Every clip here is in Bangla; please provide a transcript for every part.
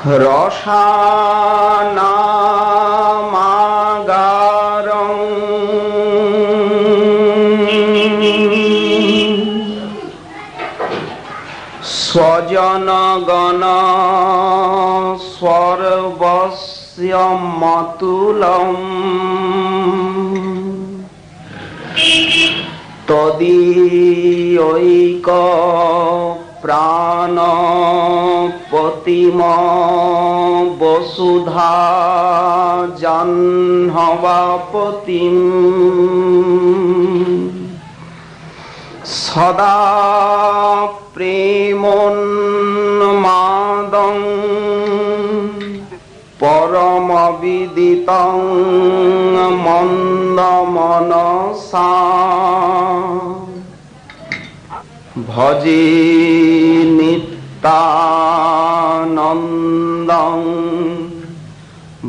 রসানামাগারং স্বজনগণ সর্বস্য মতুলম তদীয়ৈক প্রাণপতিম বসুধা জাহ্নবাপতিম সদা প্রেমোন্মাদং পরমবিদিতং মন্দমনসা ভজে নিত্যানন্দং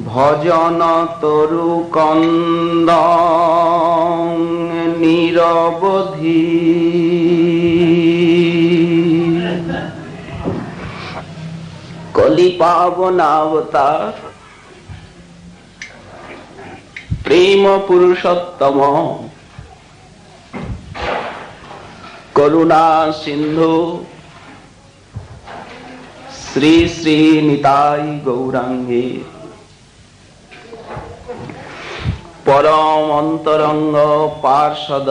ভজন তরুকন্দং নিরবধি। কলি পাবনাবতার প্রেম পুরুষোত্তম করুণা সিন্ধু শ্রী শ্রী নিতাই গৌরাঙ্গে পরম অন্তরঙ্গ পার্ষদ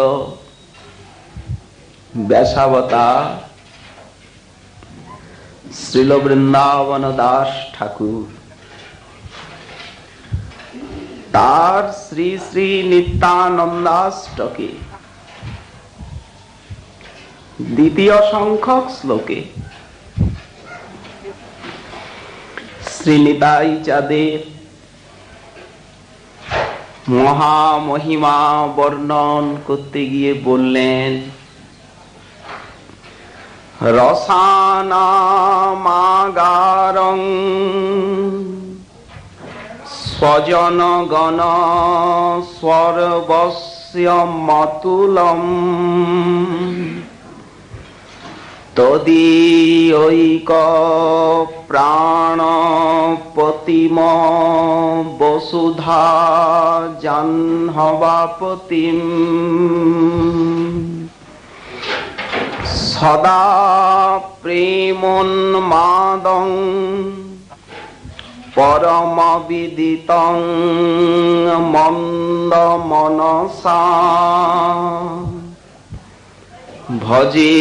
ব্যাসাবতার শ্রীল বৃন্দাবন দাস ঠাকুর তার শ্রী শ্রী নিত্যানন্দাষ্টকে দ্বিতীয় সংখ্যক শ্লোকে শ্রী নিতাই চাঁদের মহামহিমা বর্ণন করতে গিয়ে বললেন, রসানামাগারং স্বজনগণ সর্বস্য মতুলম তদীয়ৈক প্রাণপতিম বসুধা জাহ্নবাপতিম সদা প্রেমোন্মাদং পরমবিদিতং মন্দমনসা ভজে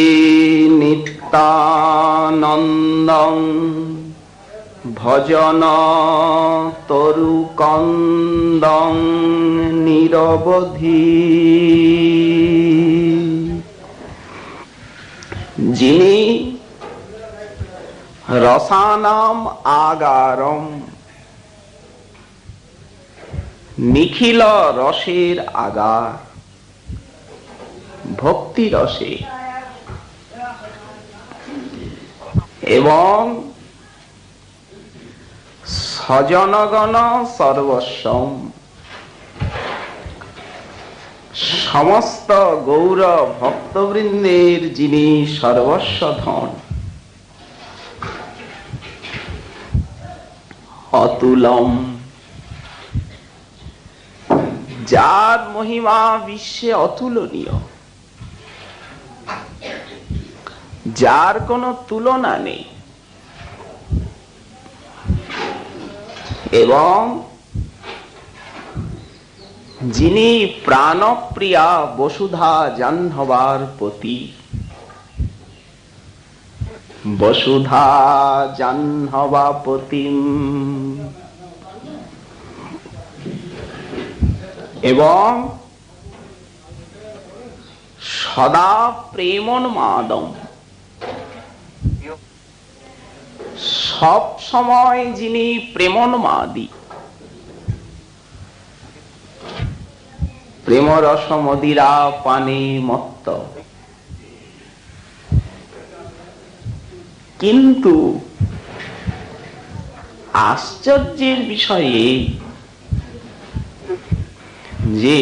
নিত্যানন্দং ভজন তরুকন্দং নিরবধি। যিনি রসানাম আগারম নিখিল রসের আগার, ভক্তি রসে এবং স্বজনগণ সর্বস্বম সমস্ত গৌর ভক্তবৃন্দের যিনি সর্বস্ব ধন, অতুলম যার মহিমা বিশ্বে অতুলনীয়, যার কোনো তুলনা নেই, এবং যিনি প্রাণপ্রিয়া বসুধা জাহ্নবার পতি, বসুধা জাহ্নবাপতিম, এবং সদা প্রেমোন্মাদম সব সময় যিনি প্রেমোন্মাদী, প্রেমরস মদিরা পানে মত্ত, কিন্তু আশ্চর্যের বিষয় এই যে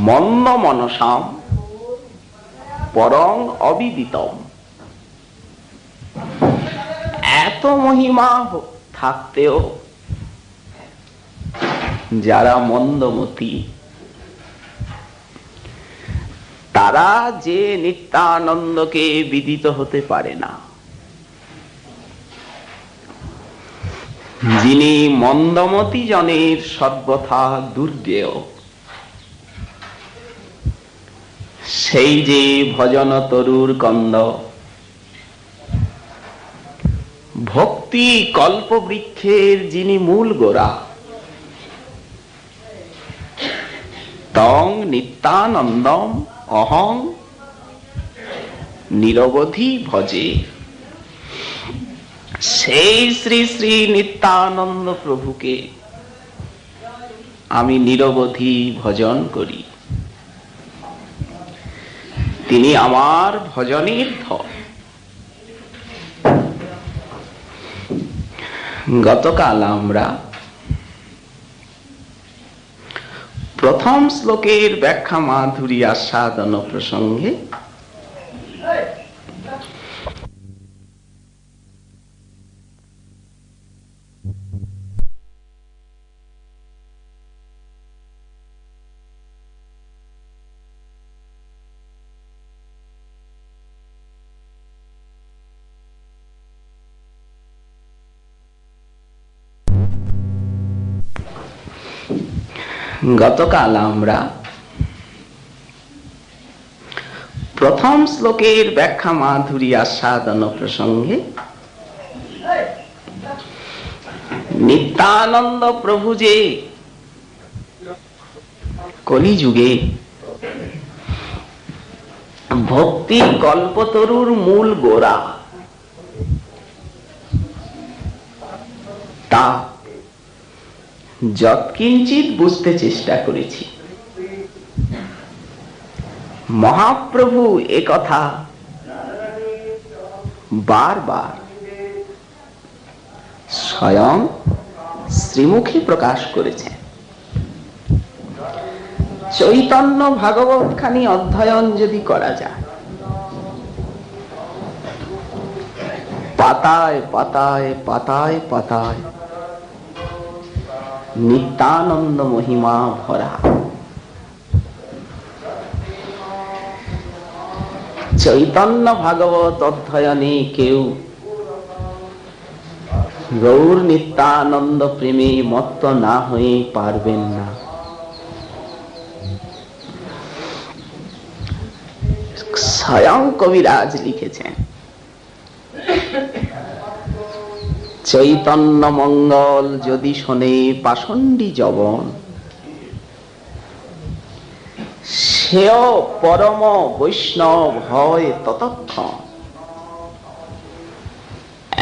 মন্দ মনসাম পরং অবিদিতম, এত এত মহিমা থাকতেও যারা মন্দমতি, তারা যে নিত্যানন্দকে বিদিত হতে পারে না। যিনি মন্দমতি জনের সর্বথা দুর্গেয়, সেই যে ভজন তরুর কন্দ, ভক্তি কল্পবৃক্ষের যিনি মূল গোড়া, তং নিত্যানন্দম অহং নিরবধি ভজে। সেই শ্রী শ্রী নিত্যানন্দ প্রভুকে আমি নিরবধি ভজন করি। তিনি আমার ভজনের ধর। গতকাল আমরা প্রথম শ্লোকের ব্যাখ্যা মাধুরী আস্বাদন প্রসঙ্গে গতকাল আমরা প্রথম শ্লোকের ব্যাখ্যা মাধুরী আস্বাদন প্রসঙ্গে নিত্যানন্দ প্রভু যে কলিযুগে ভক্তি কল্পতরুর মূল গোড়া, তা যৎকিঞ্চিত বুঝতে চেষ্টা করেছি। মহাপ্রভু একথা বারবার স্বয়ং শ্রীমুখে প্রকাশ করেছেন। চৈতন্য ভাগবত খানি অধ্যয়ন যদি করা যায়, পাতায় পাতায় পাতায় পাতায় নিত্যানন্দ মহিমা ভরা। চৈতন্য ভাগবত অধ্যয়নে কেউ গৌর নিত্যানন্দ প্রেমে মত্ত না হয়ে পারবেন না। স্বয়ং কবিরাজ লিখেছেন, চৈতন্য মঙ্গল যদি শোনে পাষণ্ডী যবন, সেও পরম বৈষ্ণব হয় ততক্ষণ।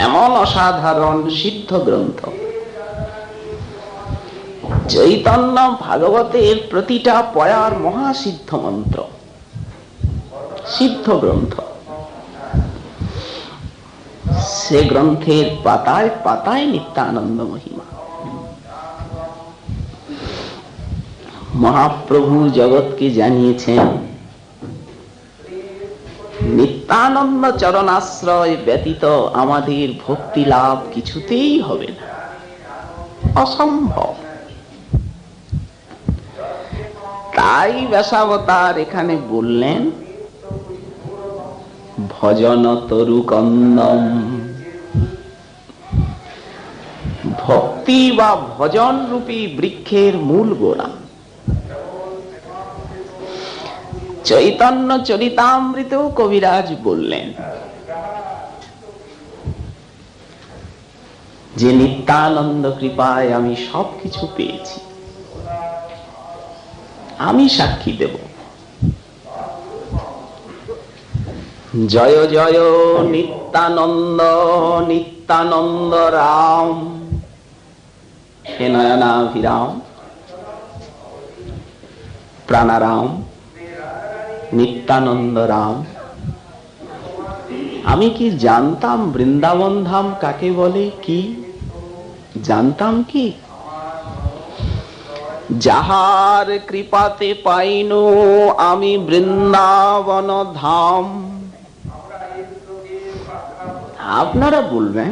এমন অসাধারণ সিদ্ধ গ্রন্থ। চৈতন্য ভাগবতের প্রতিটা পয়ার মহাসিদ্ধ মন্ত্র, সিদ্ধ গ্রন্থ। সে গ্রন্থের পাতায় পাতায় নিত্যানন্দ মহিমা। মহাপ্রভু জগৎকে জানিয়েছেন, নিত্যানন্দ চরণাশ্রয় ব্যতীত আমাদের ভক্তি লাভ কিছুতেই হবে না, অসম্ভব। তাই ব্যাসাবতার এখানে বললেন, ভজন তরু কন্দম। ভক্তি বা ভজন রূপী বৃক্ষের মূল গোড়া। চৈতন্য চরিতামৃতেও কবিরাজ বললেন যে নিত্যানন্দ কৃপায় আমি সবকিছু পেয়েছি। আমি সাক্ষী দেব। জয় জয় নিত্যানন্দ নিত্যানন্দ রাম, হে নয়নাভিরাম প্রাণারাম নিত্যানন্দ রাম। আমি কি জানতাম বৃন্দাবন ধাম কাকে বলে? কি জানতাম? কি যাহার কৃপাতে পাইনু আমি বৃন্দাবন ধাম। আপনারা বলবেন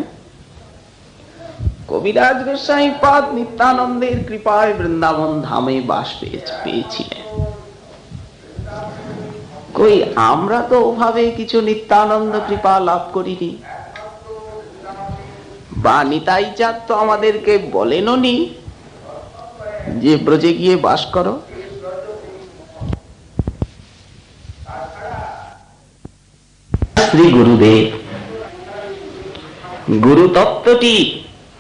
কবিরাজ গোস্বামী পাদ নিত্যানন্দের কৃপায় বৃন্দাবন ধামে বাস পেয়েছিলেন। কই আমরা তো ওভাবে কিছু নিত্যানন্দ কৃপা লাভ করিনি, বা নিতাই চাঁদ তো আমাদেরকে বলেনও নি যে ব্রজে গিয়ে বাস করো। শ্রী গুরুদেব গুরু তত্ত্বটি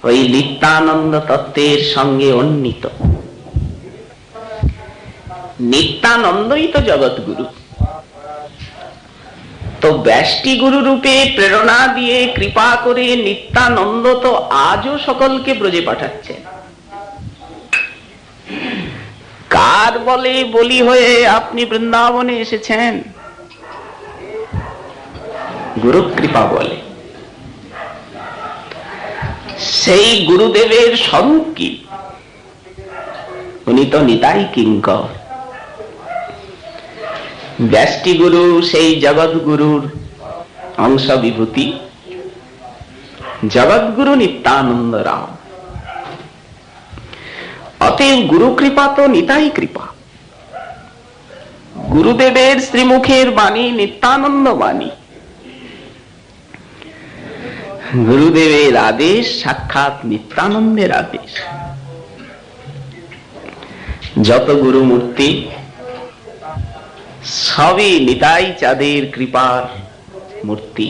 ওই নিত্যানন্দ তত্ত্বের সঙ্গে অন্বিত। নিত্যানন্দই তো জগৎ গুরু। তো ব্যষ্টি গুরু রূপে প্রেরণা দিয়ে কৃপা করে নিত্যানন্দ তো আজও সকলকে ব্রজে পাঠাচ্ছেন। কার বলে বলি হয়ে আপনি বৃন্দাবনে এসেছেন? গুরু কৃপা বলে। সেই গুরুদেবের স্বরূপ কি? উনি তো নিতাই কিঙ্কর। ব্যষ্টি গুরু সেই জগৎ গুরুর অংশ বিভূতি, জগৎগুরু নিত্যানন্দ রাম। অতএব গুরু কৃপা তো নিতাই কৃপা। গুরুদেবের শ্রীমুখের বাণী নিত্যানন্দ বাণী। গুরুদেবের আদেশ সাক্ষাৎ নিত্যানন্দের আদেশ। যত গুরু মূর্তি সবই নিতাই চাঁদের কৃপার মূর্তি।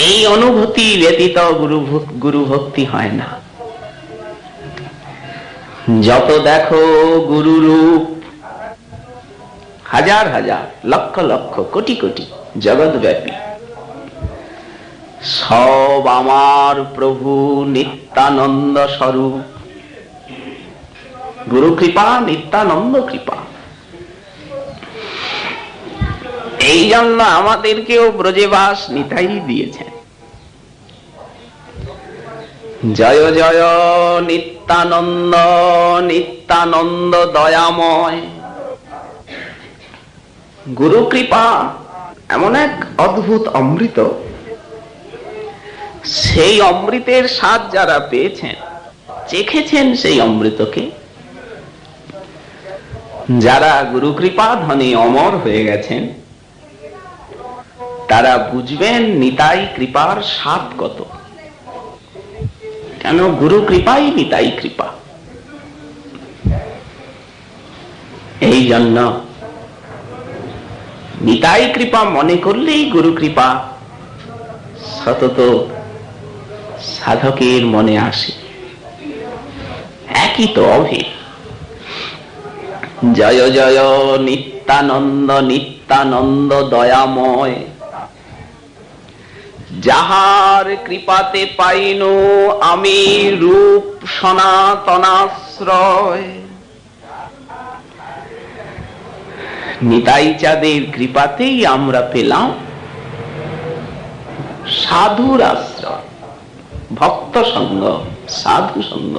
এই অনুভূতি ব্যতীত গুরু ভক্তি হয় না। যত দেখো গুরু রূপ, হাজার হাজার লক্ষ লক্ষ কোটি কোটি জগৎব্যাপী, সব আমার প্রভু নিত্যানন্দ স্বরূপ। গুরু কৃপা নিত্যানন্দ কৃপা। এই জন্য আমাদেরকেও ব্রজেবাস নিতাই দিয়েছেন। জয় জয় নিত্যানন্দ, নিত্যানন্দ দয়াময়। গুরু কৃপা এমন এক অদ্ভুত অমৃত, সেই অমৃতের স্বাদ যারা পেয়েছেন, চেখেছেন সেই অমৃতকে, যারা গুরু কৃপা ধনে অমর হয়ে গেছেন, তারা বুঝবেন নিতাই কৃপার স্বাদ কত। কেন গুরু কৃপাই নিতাই কৃপা। এই জন্য নিতাই কৃপা মনে করলেই গুরু কৃপা সতত সাধকের মনে আসে। একই তো অভেদ। জয় জয় নিত্যানন্দ, নিত্যানন্দ দয়াময়। যাহার কৃপাতে পাইনু আমি রূপ সনাতনাশ্রয়। নিতাই চাঁদের কৃপাতেই আমরা পেলাম সাধুর আশ্রয়, ভক্ত সঙ্গ, সাধু সঙ্গ।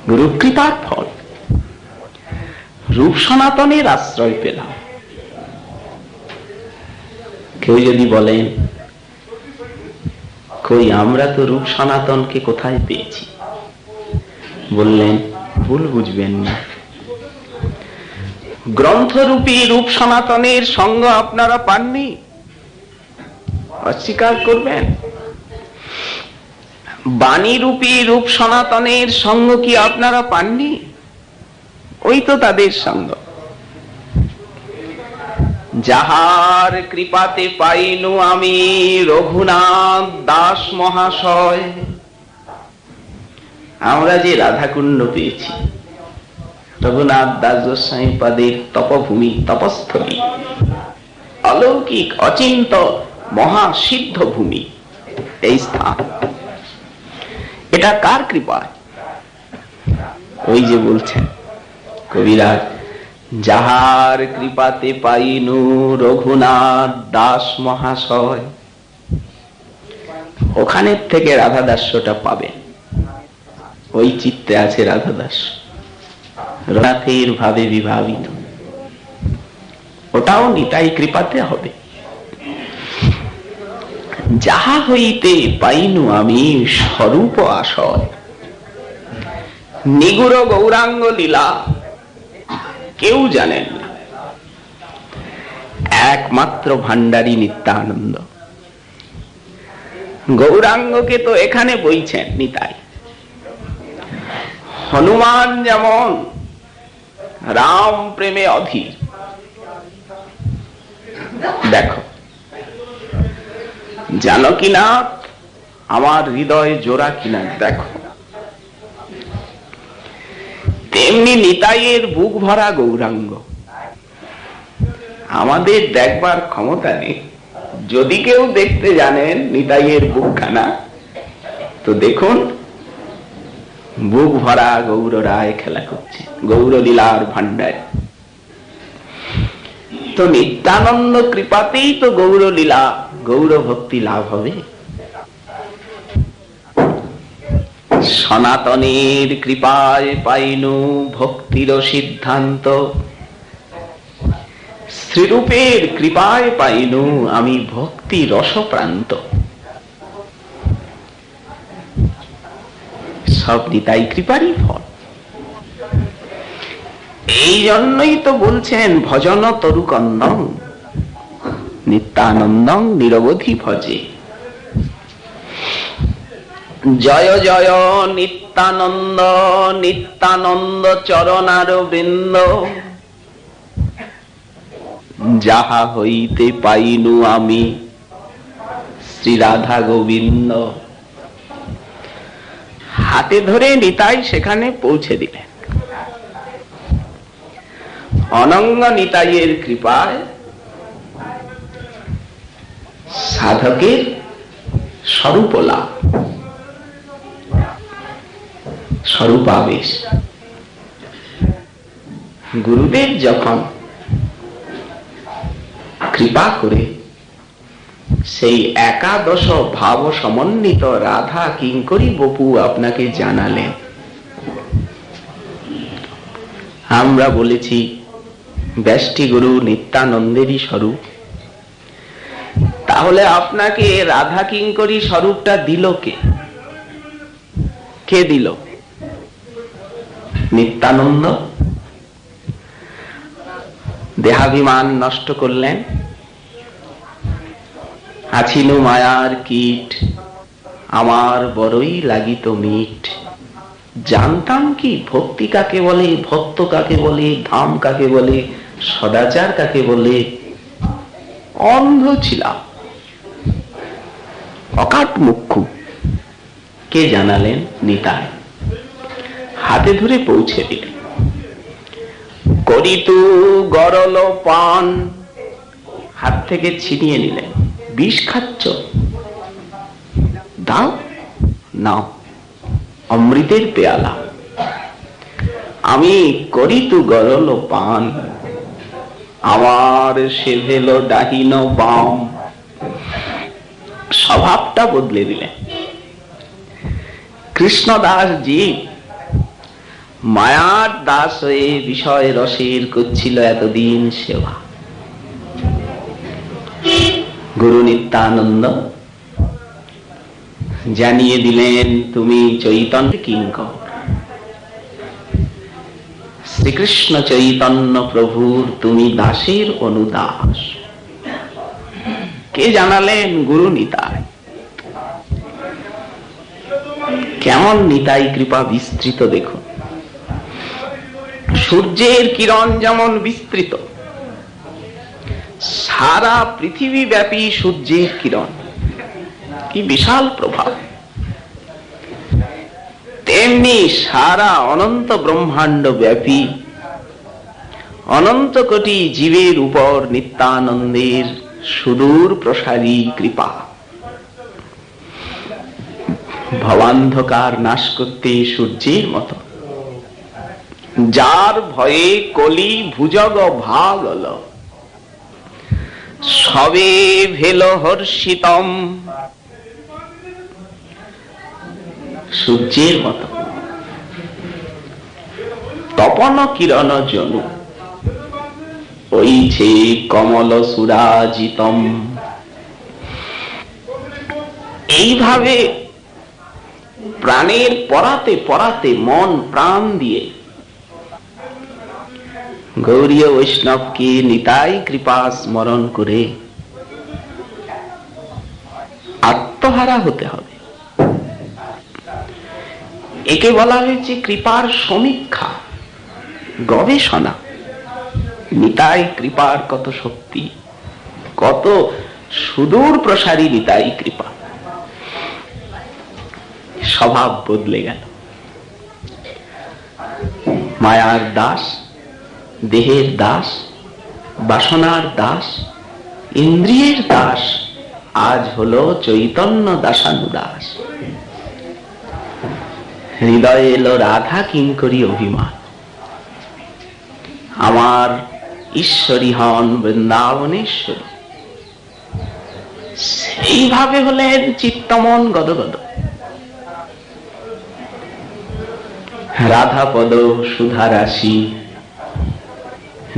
গুরু কৃপার ফল রূপ সনাতনের আশ্রয় পেলাম। কেউ যদি বলেন কই আমরা তো রূপ সনাতনকে কোথায় পেয়েছি, বললেন ভুল বুঝবেন না। গ্রন্থরূপী রূপ সনাতনের সঙ্গ আপনারা পাননি, অস্বীকার করবেন? বাণীরূপী রূপ সনাতনের সঙ্গ কি আপনারা পাননি? ওই তো তাদের সঙ্গ। যাহার কৃপাতে পাইনু আমি রঘুনাথ দাস মহাশয়। আমরা যে রাধাকুণ্ড পেয়েছি, রঘুনাথ দাস গোস্বামী পাদের তপভূমি, তপস্থলী, অলৌকিক অচিন্ত মহাসিদ্ধ ভূমি, এই স্থান, এটা কার কৃপায়? ওই যে বলছেন কবিরাজ, যাহার কৃপাতে পাইনু রঘুনাথ দাস মহাশয়। ওখানের থেকে রাধাদাস্যটা পাবেন। ওই চিত্তে আছে রাধাদাস্য, রঘুনাথের ভাবে বিভাবিত। ওটাও নিতাই কৃপাতে হবে। যাহা হইতে পাইনু আমি স্বরূপ আশয়, নিগুড় গৌরাঙ্গ লীলা কেউ জানেন না, একমাত্র ভান্ডারী নিত্যানন্দ। গৌরাঙ্গকে তো এখানে বইছেন নিতাই। হনুমান যেমন রাম প্রেমে অধীর, দেখো জানো কিনা আমার হৃদয় জোড়া কিনা দেখো, তেমনি নিতাইয়ের বুক ভরা গৌরাঙ্গ। আমাদের দেখবার ক্ষমতা নেই, যদি কেউ দেখতে জানেন নিতাইয়ের বুকখানা তো দেখুন, বুক ভরা গৌর রায় খেলা করছে, গৌর লীলার ভান্ডার। তো নিত্যানন্দ কৃপাতেই তো গৌর লীলা গৌর ভক্তি লাভ হবে। সনাতনের কৃপায় পাইনু ভক্তির সিদ্ধান্ত, শ্রীরূপের কৃপায় পাইনু আমি ভক্তি রসপ্রান্ত। সব নিতাই কৃপারই ফল। এই জন্যই তো বলছেন ভজন তরুকন্দং নিত্যানন্দং নিরবধি ভজে। জয় জয় নিত্যানন্দ, নিত্যানন্দ চরণার বৃন্দ, যাহা হইতে পাইনু আমি শ্রী রাধা গোবিন্দ। হাতে ধরে নিতাই সেখানে পৌঁছে দিলেন। অনঙ্গ নিতাইয়ের কৃপায় সাধকের স্বরূপ লাভ, স্বরূপাবেশ। গুরুদেব যখন কৃপা করে সেই একাদশ ভাব সমন্বিত রাধা কিঙ্করী বপু আপনাকে জানালেন, আমরা বলেছি ব্যষ্টি গুরু নিত্যানন্দেরই স্বরূপ, তাহলে আপনাকে রাধা কিঙ্করী স্বরূপটা দিল কে? কে দিল? নিত্যানন্দ। দেহাভিমান নষ্ট করলেন, আছিনু মায়ার কীট আমার বড়ই লাগিত মিট। জানতাম কি ভক্তি কাকে বলে, ভক্ত কাকে বলে, ধাম কাকে বলে, সদাচার কাকে বলে। অন্ধ ছিলাম, অকাট মুখ্যু। কে জানালেন? নিতাই। হাতে ধরে পৌঁছে দিলেন। করিতু গরল পান, হাত থেকে ছিনিয়ে নিলেন। বিষ খাচ্ছ? দাও, নাও অমৃতের পেয়ালা। আমি করিতু গরল পান, আমার সেভেল ডাহিন বাম। স্বভাবটা বদলে দিলেন। কৃষ্ণদাস জীব মায়ার দাস হয়ে বিষয় রসের করছিল এতদিন সেবা। গুরু নিত্যানন্দ জানিয়ে দিলেন, তুমি চৈতন্য কিঙ্কর, শ্রীকৃষ্ণ চৈতন্য প্রভুর তুমি দাসের অনুদাস। কে জানালেন? গুরু নিতাই। কেমন নিতাই কৃপা বিস্তৃত দেখুন। সূর্যের কিরণ যেমন বিস্তৃত, সারা পৃথিবী ব্যাপী সূর্যের কিরণ, কি বিশাল প্রভাব। তেমনি সারা অনন্ত ব্রহ্মাণ্ড ব্যাপী অনন্ত কোটি জীবের উপর নিত্যানন্দের সুদূর প্রসারী কৃপা। ভবান্ধকার নাশ করতে সূর্যের মতো, যার ভয়ে কলি ভুজগ ভাগল, সবে ভেল হর্ষিতম। সূর্যের মতো তপন কিরণ জনু, ওইছে কমল সুরাজিতম। এইভাবে প্রাণের পরাতে পরাতে মন প্রাণ দিয়ে গৌরীয় বৈষ্ণবকে নিতাই কৃপা স্মরণ করে আত্মহারা হতে হবে। একে বলা হয়েছে কৃপার সমীক্ষা, গবেষণা। নিতাই কৃপার কত শক্তি, কত সুদূর প্রসারী নিতাই কৃপা। স্বভাব বদলে গেল। মায়ার দাস, দেহের দাস, বাসনার দাস, ইন্দ্রিয়ের দাস আজ হলো চৈতন্য দাসানুদাস। হৃদয়ে এলো রাধা কিঙ্করী অভিমান, আমার ঈশ্বরী হন বৃন্দাবনেশ্বরী। সেইভাবে হলেন চিত্তমন গদগদ। রাধা পদ সুধা রাশি,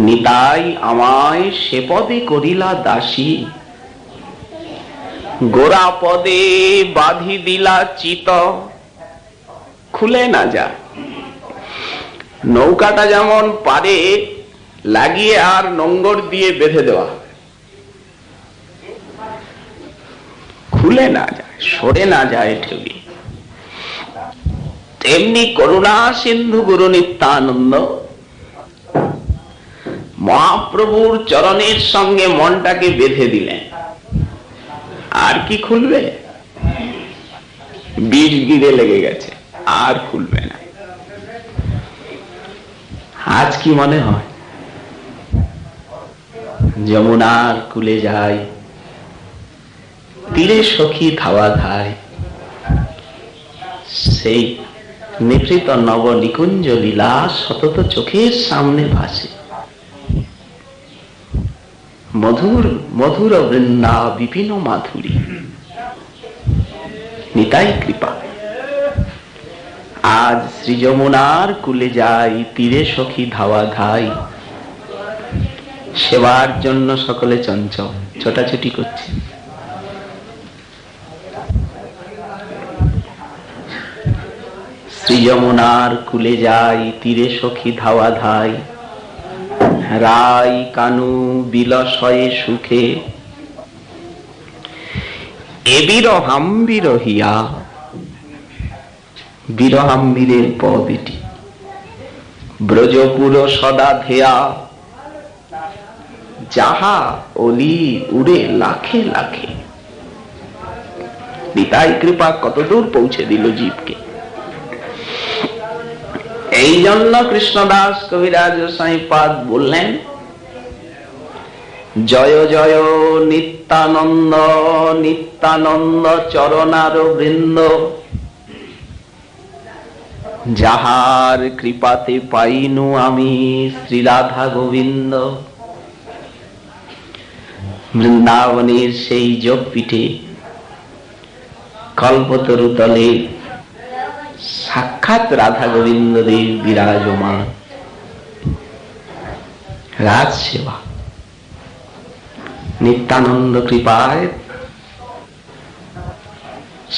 নিতাই আমায় সে পদে করিলা দাসী। গোরা পদে বাঁধি দিলা চিত, খুলে না যায়। নৌকাটা যেমন পারে লাগিয়ে আর নোঙ্গর দিয়ে বেঁধে দেওয়া, খুলে না যায়, সরে না যায় ঢেউয়ে। তেমনি করুণা সিন্ধু গুরু নিত্যানন্দ মহাপ্রভুর চরণের সঙ্গে মনটাকে বেঁধে দিলেন। আর কি খুলবে? বিষ গিরে লেগে গেছে, আর খুলবে না। আজ কি মনে হয়? যমুনার কুলে যায়, তীরে সখী ধাওয়া খায়, সেই নিভৃত নব নিকুঞ্জ লীলা সতত চোখের সামনে ভাসে। মধুর মধুর বৃন্দা বিপিন মাধুরী, নিতাই কৃপা। আজ শ্রী যমুনার কুলে যাই, তীরে সখী ধাওয়া ধাই। সেবার জন্য সকলে চঞ্চল, ছোটাছুটি করছে। শ্রী যমুনার কুলে যাই, তীরে সখী ধাওয়া ধাই। রাই কানু বিলসয়ে সুখে, এ বিরহাম্বির হিয়া। বিরহাম্বিরের পদ এটি। ব্রজপুর সদা ধেয়া, যাহা অলি উড়ে লাখে লাখে। নিতাই কৃপা কতদূর পৌঁছে দিল জীবকে। এই জন্য কৃষ্ণদাস কবিরাজ সাইপাদ বললেন, জয় জয় নিত্যানন্দ নিত্যানন্দ চরণার বৃন্দ। যাহার কৃপাতে পাইনু আমি শ্রী রাধা গোবিন্দ। বৃন্দাবনের সেই যোগপীঠে কল্পতরু তলে সাক্ষাৎ রাধা গোবিন্দ দেব বিরাজমান। রাজ সেবা, নিত্যানন্দ কৃপায়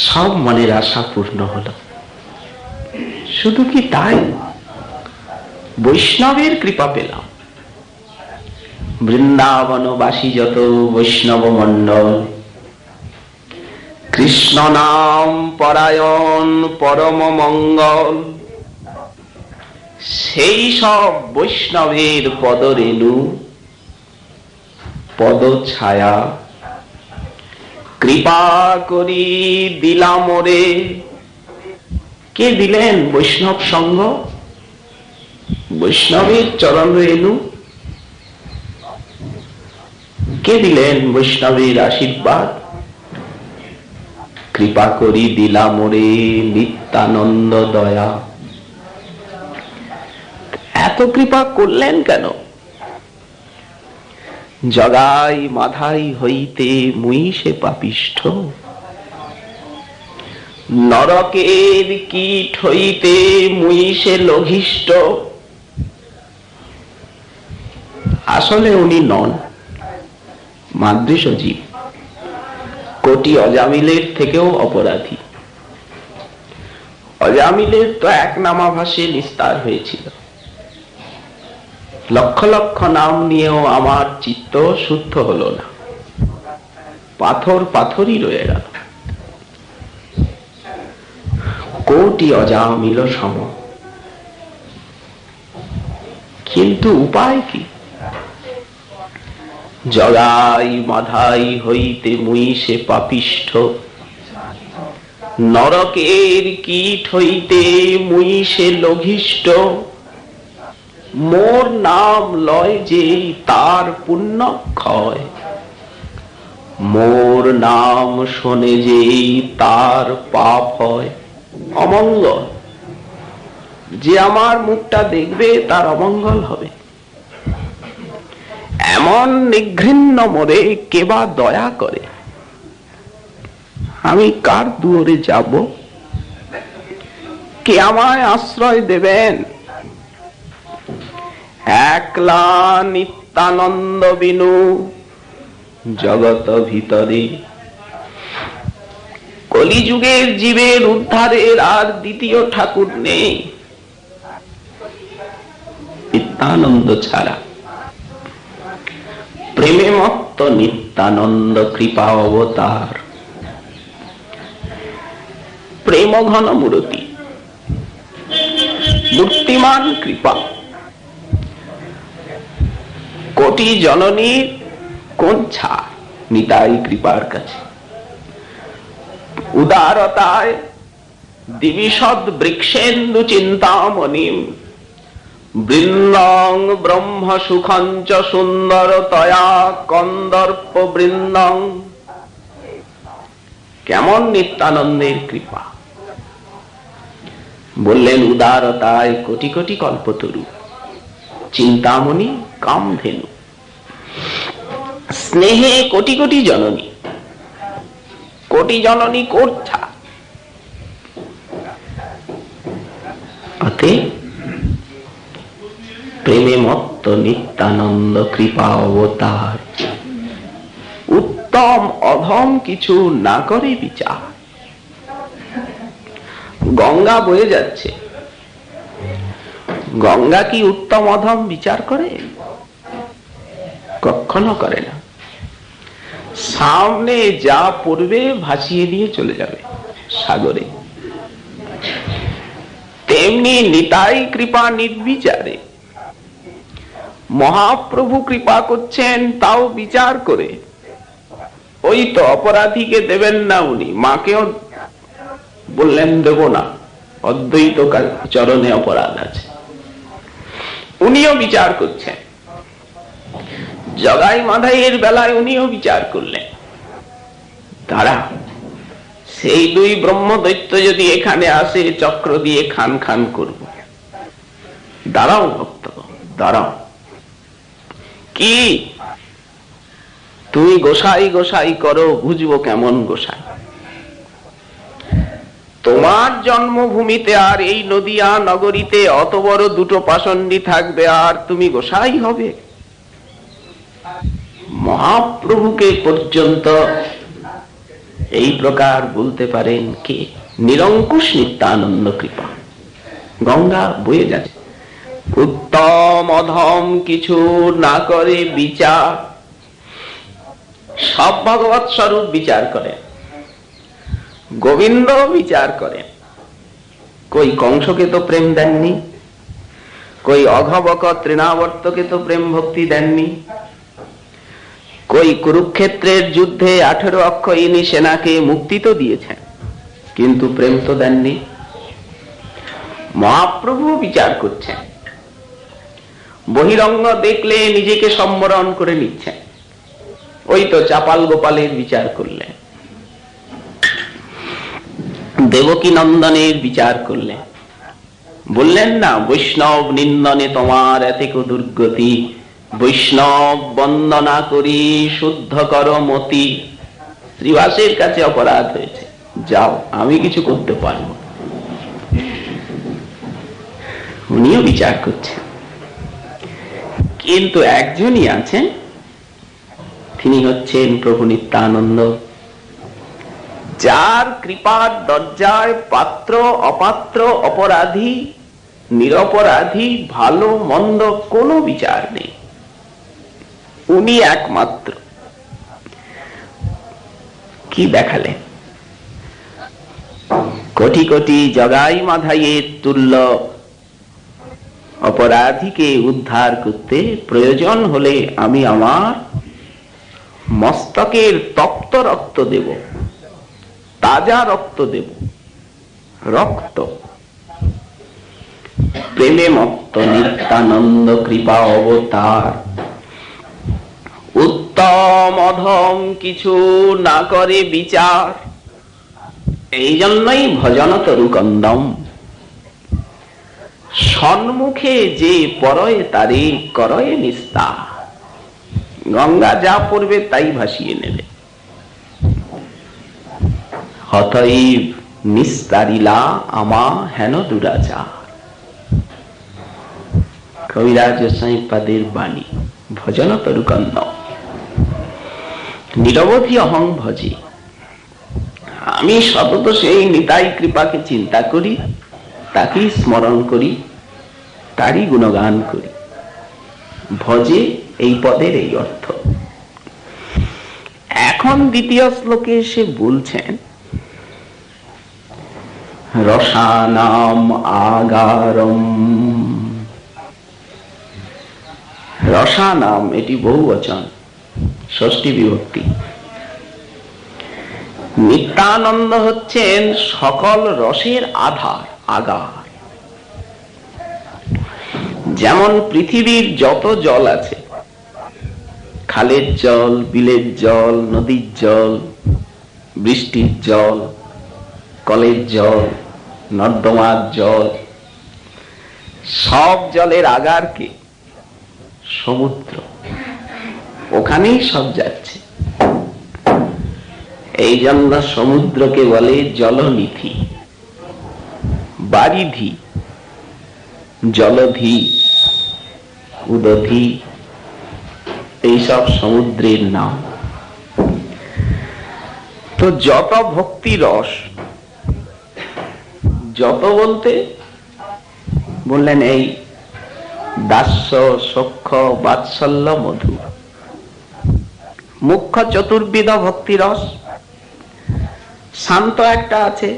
সব মনের আশা পূর্ণ হল। শুধু কি তাই, বৈষ্ণবের কৃপা পেলাম। বৃন্দাবনবাসী যত বৈষ্ণব মণ্ডল, কৃষ্ণ নাম পরায়ণ পরম মঙ্গল, সেই সব বৈষ্ণবের পদরেণু পদ ছায়া কৃপা করি দিলাম রে। কে দিলেন বৈষ্ণব সঙ্গ? বৈষ্ণবের চরণ রেণু। কে দিলেন বৈষ্ণবের আশীর্বাদ? কৃপা করি দিলাম রে নিত্যানন্দ দয়া। এত কৃপা করলেন কেন? জগাই মাধাই হইতে মুই সে পাপিষ্ঠ, নরকের কীট হইতে মুই সে লঘিষ্ঠ। আসলে উনি নন, মাদৃশ জীব। কোটি অজামিলের থেকেও অপরাধী। অজামিলের তো এক নামাভাসে নিস্তার হয়েছিল, লক্ষ লক্ষ নাম নিয়েও আমার চিত্ত শুদ্ধ হলো না, পাথর পাথরই রয়ে গেল। কোটি অজামিল সম, কিন্তু উপায় কি? জগাই মাধাই হইতে মুই সে পাপিষ্ঠ, নরকের কীট হইতে মুই সে লঘিষ্ঠ। মোর নাম লয় যে তার পুণ্য ক্ষয়, মোর নাম শোনে যে তার পাপ হয় অমঙ্গল। যে আমার মুখটা দেখবে তার অমঙ্গল হবে। এমন নিঘৃণ্য মোরে কেবা দয়া করে, আমি কার দুয়ারে যাব? কে আমায় আশ্রয় দেবেন? একলা নিত্যানন্দ বিনু জগত ভিতরে। কলিযুগের জীবের উদ্ধারের আর দ্বিতীয় ঠাকুর নেই নিত্যানন্দ ছাড়া। প্রেমে মত্ত নিত্যানন্দ কৃপা অবতার, প্রেম ঘন মূরতি, মূর্তিমান কৃপা। কোটি জননীর কোন ছাড় নিতাই কৃপার কাছে। উদারতায় দিবিশদ বৃক্ষেন্দু চিন্তামণিম, বৃন্দং ব্রহ্ম সুখঞ্চ সুন্দরতয়া কন্দর্প বৃন্দং। কেমন নিত্যানন্দের কৃপা! বললেন উদারতায় কোটি কোটি কল্পতরু, চিন্তামণি কামধেনু, স্নেহে কোটি কোটি জননী। কোটি জননী কোর্ছা অতে প্রেমে মত্ত নিত্যানন্দ কৃপা অবতার। উত্তম অধম কিছু না করে বিচার। গঙ্গা বয়ে যাচ্ছে, গঙ্গা কি উত্তম অধম বিচার করে? কখনো করে না। সামনে যা পড়বে ভাসিয়ে নিয়ে চলে যাবে সাগরে। তেমনি নিতাই কৃপা নির্বিচারে। মহাপ্রভু কৃপা করছেন তাও বিচার করে। ওই তো অপরাধীকে দেবেন না উনি, মাকেও বললেন দেব না, অদ্বৈত চরণে অপরাধ আছে, উনিও বিচার করছেন। জগাই মাধাইয়ের বেলায় উনিও বিচার করলেন। তারা সেই দুই ব্রহ্মদৈত্য যদি এখানে আসে, চক্র দিয়ে খান খান করব। দাঁড়াও ভক্ত, দাঁড়াও। কি তুমি গোসাই গোসাই করো, বুঝবো কেমন গোসাই। তোমার জন্মভূমিতে আর এই নদিয়া নগরীতে অত বড় দুটো পাষণ্ডী থাকবে, আর তুমি গোসাই হবে? মহাপ্রভুকে পর্যন্ত এই প্রকার বলতে পারেন কে? নিরঙ্কুশ নিত্যানন্দ কৃপা। গঙ্গা বয়ে যাচ্ছে, উত্তম অধম কিছু না করে বিচার। সব ভগবৎ স্বরূপ বিচার করেন, গোবিন্দ বিচার করেন। কই কংসকে তো প্রেম দেননি, কই অঘবক তৃণাবর্তকে তো প্রেম ভক্তি দেননি, কই কুরুক্ষেত্রের যুদ্ধে 18 অক্ষয়িনী সেনাকে মুক্তি তো দিয়েছেন, কিন্তু প্রেম তো দেননি। মহাপ্রভু বিচার করছেন। বহিরঙ্গ দেখলে নিজেকে সম্বরণ করে নিচ্ছেন। ওই তো চাপাল গোপালের বিচার করলেন, দেবকী নন্দনের বিচার করলেন। বললেন না, বৈষ্ণব নিন্দনে তোমার এতেক দুর্গতি, বৈষ্ণব বন্দনা করি শুদ্ধ কর মতি। শ্রীবাসের কাছে অপরাধ হয়েছে, যাও, আমি কিছু করতে পারব। উনিও বিচার করছেন। কিন্তু একজনই আছেন, তিনি হচ্ছেন প্রভু নিত্যানন্দ। যার কৃপার দরজায় পাত্র অপাত্র অপরাধী নিরপরাধী ভালো মন্দ কোনো বিচার নেই, উনি একমাত্র। কি দেখালেন? কোটি কোটি জগাই মাধাইয়ের তুল্য অপরাধীকে উদ্ধার করতে প্রয়োজন হলে আমি আমার মস্তকের তপ্ত রক্ত দেব, তাজা রক্ত দেব। রক্ত প্রেমে মত্ত নিত্যানন্দ কৃপা অবতার, উত্তম অধম কিছু না করে বিচার। এই জন্যই ভজন তরু কন্দম, সন্মুখে যে পরয়ে তারে করয়ে নিস্তার। গঙ্গা যা পড়বে তাই ভাসিয়ে নেবে। হতৈব নিস্তারিলা আমা হেন দুরাচার। কবিরাজ গোসাইপাদের বাণী। ভজন তরু কন্দম। নিরবধি অহং ভজে। আমি সতত সেই নিতাই কৃপাকে চিন্তা করি, তাকেই স্মরণ করি, তারই গুণগান করি। ভজে এই পদের এই অর্থ। এখন দ্বিতীয় শ্লোকে এসে বলছেন রসানাম আগারম। রসানাম এটি বহুবচন, ষষ্ঠী বিভক্তি। নিত্যানন্দ হচ্ছেন সকল রসের আধার, আগার। যেমন পৃথিবীর যত জল আছে, খালের জল, বিলের জল, নদীর জল, বৃষ্টির জল, কলের জল, নর্দমার জল, সব জলের আগার কে? সমুদ্র। ওখানেই সব যাচ্ছে। এই জন্য সমুদ্রকে বলে জলনিধি, বারিধি, জলধি, উদধি, এইসব সমুদ্রের নাম। তো যত ভক্তি রস, যত বলতে বললেন এই দাস্য সখ্য বাৎসল্য মধু, মুখ্য চতুর্বিধ ভক্তি রস। শান্ত একটা আছে,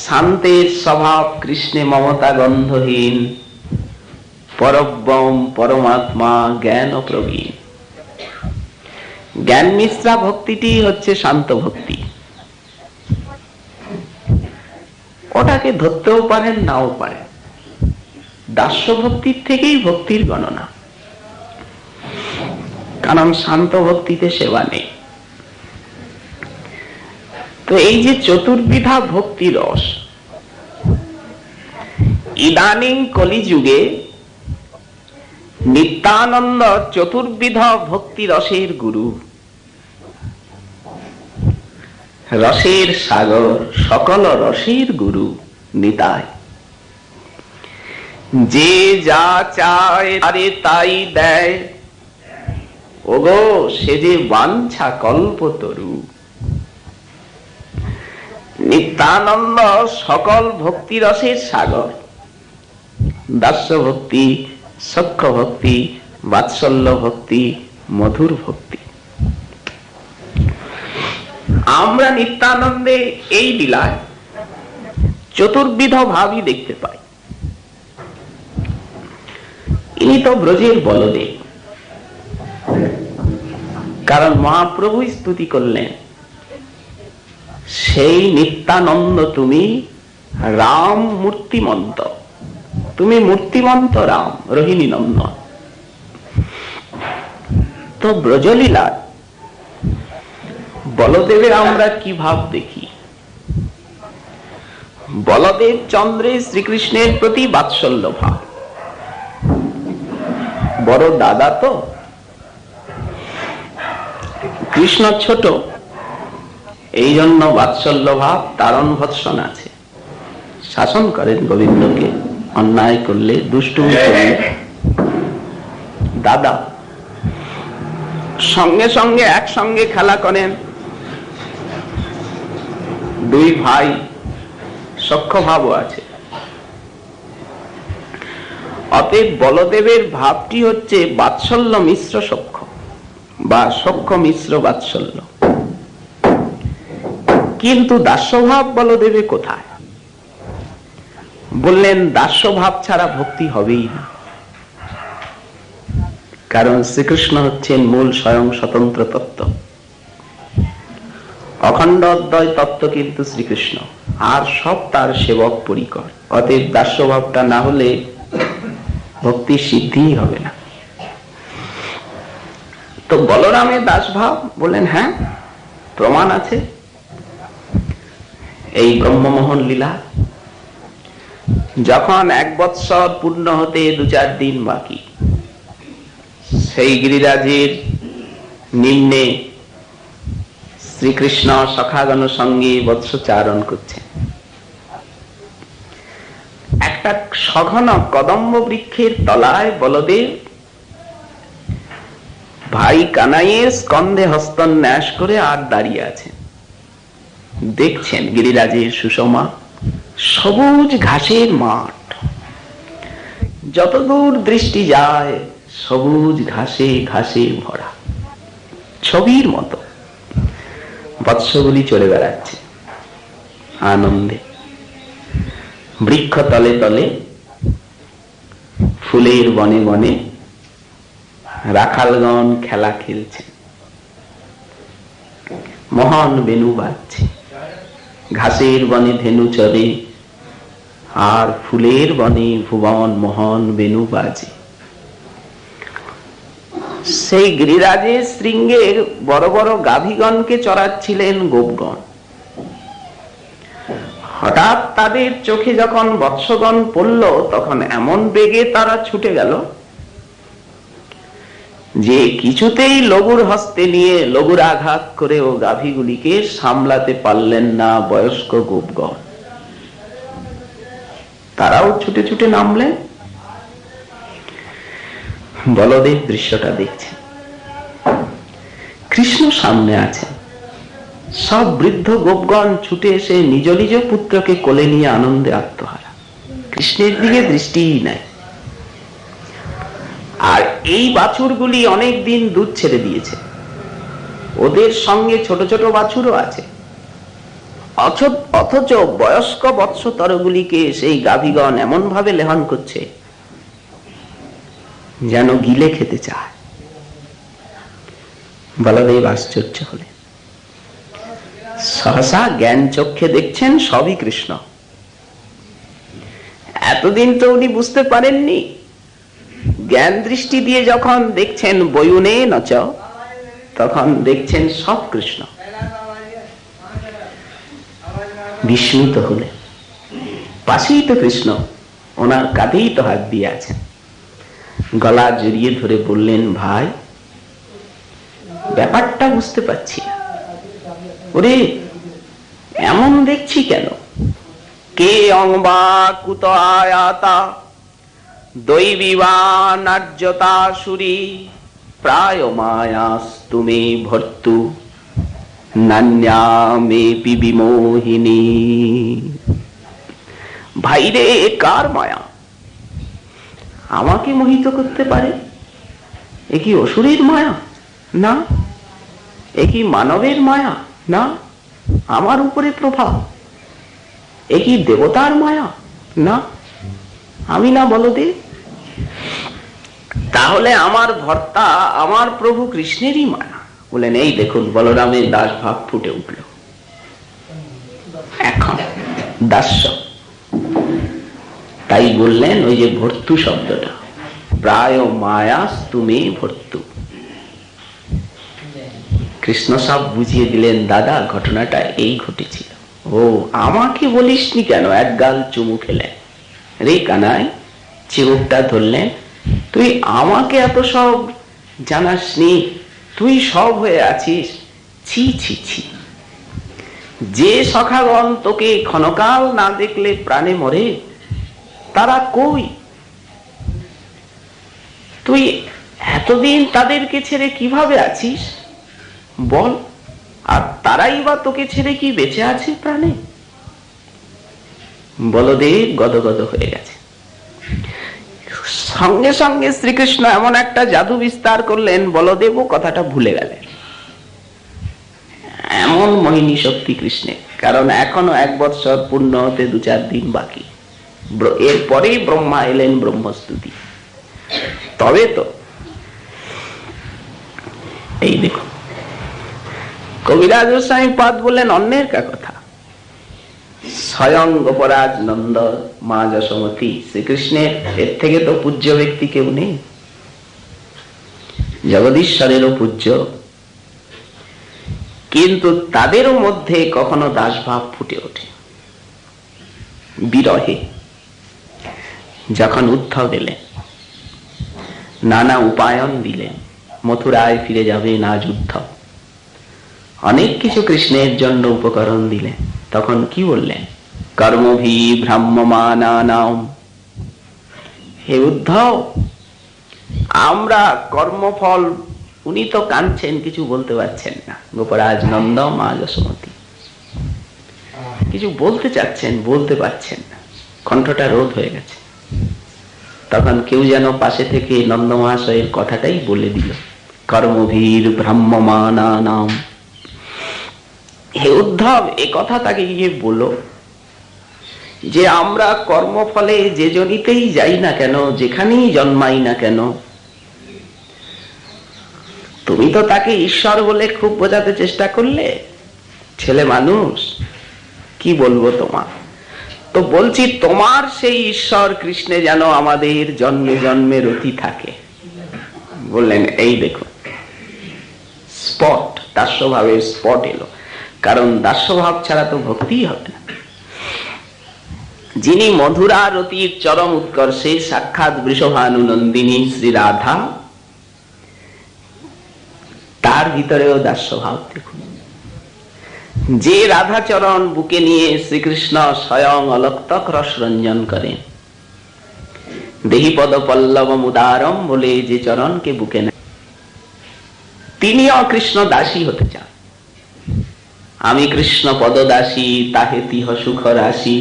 শান্তের স্বভাব কৃষ্ণে মমতা গন্ধহীন, পরব্রহ্ম পরমাত্মা জ্ঞান প্রবীণ। জ্ঞান মিশ্রা ভক্তিটি হচ্ছে শান্ত ভক্তি। ওটাকে ধরতেও পারেন, নাও পারেন। দাস্য ভক্তির থেকেই ভক্তির গণনা, কারণ শান্ত ভক্তিতে সেবা নেই। তো এই যে চতুর্বিধা ভক্তি রস, ইদানিং কলিযুগে নিত্যানন্দ চতুর্বিধ ভক্তি রসের গুরু, রসের সাগর, সকল রসের গুরু নিতাই। যে যা চায় আরে তাই দেয়, ওগো সে যে বাঞ্ছা কল্পতরু। নিত্যানন্দ সকল ভক্তি রসের সাগর, দাস্য ভক্তি, সখ্য ভক্তি, বাৎসল্য ভক্তি, মধুর ভক্তি। আমরা নিত্যানন্দে এই লীলায় চতুর্বিধ ভাবই দেখতে পাই। ইনি তো ব্রজের বলদেব, কারণ মহাপ্রভু স্তুতি করলেন সেই নিত্যানন্দ তুমি রাম মূর্তিমন্ত, তুমি মূর্তিমন্ত রাম, রোহিণী নন্দন। তো ব্রজলীলা বলদেবের আমরা কি ভাব দেখি? বলদেব চন্দ্রে শ্রীকৃষ্ণের প্রতি বাৎসল্য ভাব। বড় দাদা তো, কৃষ্ণ ছোট, এই জন্য বাৎসল্য ভাব, তারণ ভৎসন আছে। শাসন করেন গোবিন্দকে, অন্যায় করলে, দুষ্টুমি করলে দাদা। সঙ্গে সঙ্গে একসঙ্গে খেলা করেন, দুই ভাই, সখ্য ভাবও আছে। অতএব বলদেবের ভাবটি হচ্ছে বাৎসল্য মিশ্র সখ্য বা সখ্য মিশ্র বাৎসল্য। কিন্তু দাস্যভাব বলদেবে কোথায়? বললেন দাস্যভাব ছাড়া ভক্তি হবেই না, কারণ শ্রীকৃষ্ণ হচ্ছেন মূল স্বয়ং স্বতন্ত্র তত্ত্ব, অখণ্ড অদ্বয় তত্ত্ব কিন্তু শ্রীকৃষ্ণ, আর সব তার সেবক পরিকর। অতএব দাস্যভাবটা না হলে ভক্তি সিদ্ধি হবে না। তো বলরামের দাসভাব, বললেন হ্যাঁ প্রমাণ আছে। এই ব্রহ্মমোহন লীলা যখন 1 বৎসর পূর্ণ হতে 2-4 দিন বাকি, সেই গিরিরাজের নিম্নে শ্রীকৃষ্ণ সখাগণ সঙ্গে বৎসচারণ করছেন। একটা সঘন কদম্ব বৃক্ষের তলায় বলদেব ভাই কানাইয়ের স্কন্ধে হস্তন্যাস করে আর দাঁড়িয়ে আছেন। দেখছেন গিরিরাজের সুষমা সবুজ ঘাসের মাঠ, যতদূর দৃষ্টি যায় সবুজ ঘাসে ঘাসে ভরা, ছবির মতো বৎসগুলি চলে বেড়াচ্ছে আনন্দে। বৃক্ষ তলে তলে, ফুলের বনে বনে রাখালগণ খেলা খেলছে, মহান বেনু বাজছে। ঘাসের বনে ধেনু চরে, আর ফুলের বনে ভুবন মোহন বেনু বাজে। সেই গিরিরাজের শৃঙ্গের বড় বড় গাভীগণকে চড়াচ্ছিলেন গোপগণ। হঠাৎ তাদের চোখে যখন বৎসগণ পড়ল, তখন এমন বেগে তারা ছুটে গেল যে কিছুতেই লঘুর হস্তে নিয়ে লঘুর আঘাত করে ও গাভীগুলিকে সামলাতে পারলেন না বয়স্ক গোপগণ। তারাও ছুটে ছুটে নামলেন। বলদেব দৃশ্যটা দেখছেন, কৃষ্ণ সামনে আছেন, সব বৃদ্ধ গোপগণ ছুটে এসে নিজ নিজ পুত্রকে কোলে নিয়ে আনন্দে আত্মহারা, কৃষ্ণের দিকে দৃষ্টিই নাই। আর এই বাছুরগুলি অনেক দিন দুধ ছেড়ে দিয়েছে, ওদের সঙ্গে ছোট ছোট বাছুরও আছে, অথচ বয়স্ক বৎসতরগুলিকে সেই গাভীগণ এমন ভাবে লেহন করছে যেন গিলে খেতে চায়। বলদেব আশ্চর্য হলে সহসা জ্ঞান চক্ষে দেখছেন সবই কৃষ্ণ। এতদিন তো উনি বুঝতে পারেননি, জ্ঞান দৃষ্টি দিয়ে যখন দেখছেন বয়ুনে নচ, তখন দেখছেন সব কৃষ্ণ। বিস্মিত হলে, পাশেই তো কৃষ্ণ, ওনার কাঁধেই তো হাত দিয়ে আছেন। গলা জড়িয়ে ধরে বললেন, ভাই ব্যাপারটা বুঝতে পারছি না, ওরে এমন দেখছি কেন? কে অংবা কুত আয়াতা দৈবিবা নার্যতা সুরি প্রায় মায়াস্তুমে ভর্তু নান্যামেপি বিমোহিনী। ভাইরে কার মায়া আমাকে মোহিত করতে পারে? এ কি অসুরের মায়া? না। এ কি মানবের মায়া? না। আমার উপরে প্রভাব? এ কি দেবতার মায়া? না। আমি না বলদেব? তাহলে আমার ভর্তা, আমার প্রভু কৃষ্ণেরই মায়া। বলেন, এই দেখুন বলরামের দাস ভাব ফুটে উঠল। এখন দাস্য, তাই বললেন ওই যে ভর্তু শব্দটা, প্রায় মায়াস তুমি ভর্তু। কৃষ্ণ সব বুঝিয়ে দিলেন, দাদা ঘটনাটা এই ঘটেছিল। ও আমাকে বলিসনি কেন? এক গাল চুমু খেলেন। রে কানাই, চিবুকটা ধরলেন, তুই আমাকে এত সব জানাসনি, তুই সব হয়ে আছিস। ছি ছি ছি, যে সখাগণ তোকে ক্ষণকাল না দেখলে প্রাণে মরে, তারা কই? তুই এতদিন তাদেরকে ছেড়ে কিভাবে আছিস বল? আর তারাই বা তোকে ছেড়ে কি বেঁচে আছে প্রাণে? বলদেব গদগদ হয়ে গেছে। সঙ্গে সঙ্গে শ্রীকৃষ্ণ এমন একটা জাদু বিস্তার করলেন, বলদেবও কথাটা ভুলে গেলেন। এমন মোহিনী শক্তি কৃষ্ণের। কারণ এখনো 1 বৎসর পূর্ণ হতে 2-4 দিন বাকি। এরপরেই ব্রহ্মা এলেন ব্রহ্মস্তুতি। তবে তো এই দেখো, কবিরাজ গোস্বামী পাদ বললেন অন্যের কা কথা, স্বয়ং গোপরাজ নন্দ, মা যশোমতী, শ্রীকৃষ্ণের এর থেকে তো পূজ্য ব্যক্তি কেউ নেই। জগদীশ্বরেরও পূজ্য, কিন্তু তাদেরও মধ্যে কখনো দাসভাব ফুটে ওঠে। বিরহে যখন উদ্ধব এলেন, নানা উপায়ন দিলেন, মথুরায় ফিরে যাবে না যুদ্ধ, অনেক কিছু কৃষ্ণের জন্য উপকরণ দিলেন। তখন কি বললেন? কর্মভি ভ্রাম্যমানানাম, হে উদ্ধব, আমরা কর্মফল, উনি তো কাঁদছেন, কিছু বলতে পারছেন না। গোপরাজ নন্দ, মা যশোমতী কিছু বলতে চাচ্ছেন, বলতে পারছেন না, কণ্ঠটা রোধ হয়ে গেছে। তখন কেউ যেন পাশে থেকে নন্দ মহাশয়ের কথাটাই বলে দিল, কর্মভীর ভ্রাম্যমানানাম। হে উদ্ধব, এ কথা তাকে গিয়ে বলো যে আমরা কর্মফলে যে জনিতেই যাই না কেন, যেখানেই জন্মাই না কেন, তুমি তো তাকে ঈশ্বর বলে খুব বোঝাতে চেষ্টা করলে। ছেলে মানুষ, কি বলবো তোমার? তো বলছি, তোমার সেই ঈশ্বর কৃষ্ণে যেন আমাদের জন্মে জন্মে রতি থাকে। বললেন এই দেখো, স্পট, দাস্যভাবের স্পট এলো। কারণ দাস্যভাব ছাড়া তো ভক্তিই হবে না। যিনি মধুরা রতির চরম উৎকর্ষে সাক্ষাৎ বৃষভানুনন্দিনী শ্রী রাধা, তার ভিতরেও দাস্যভাব দেখুন। যে রাধাচরণ বুকে নিয়ে শ্রীকৃষ্ণ স্বয়ং অলক্তক রস রঞ্জন করেন, দেহি পদ পল্লবম উদারম বলে যে চরণকে বুকে নেন, তিনিও কৃষ্ণ দাসী হতে চান। আমি কৃষ্ণ পদদাসী, তাহে তিহ সুখ রাশি,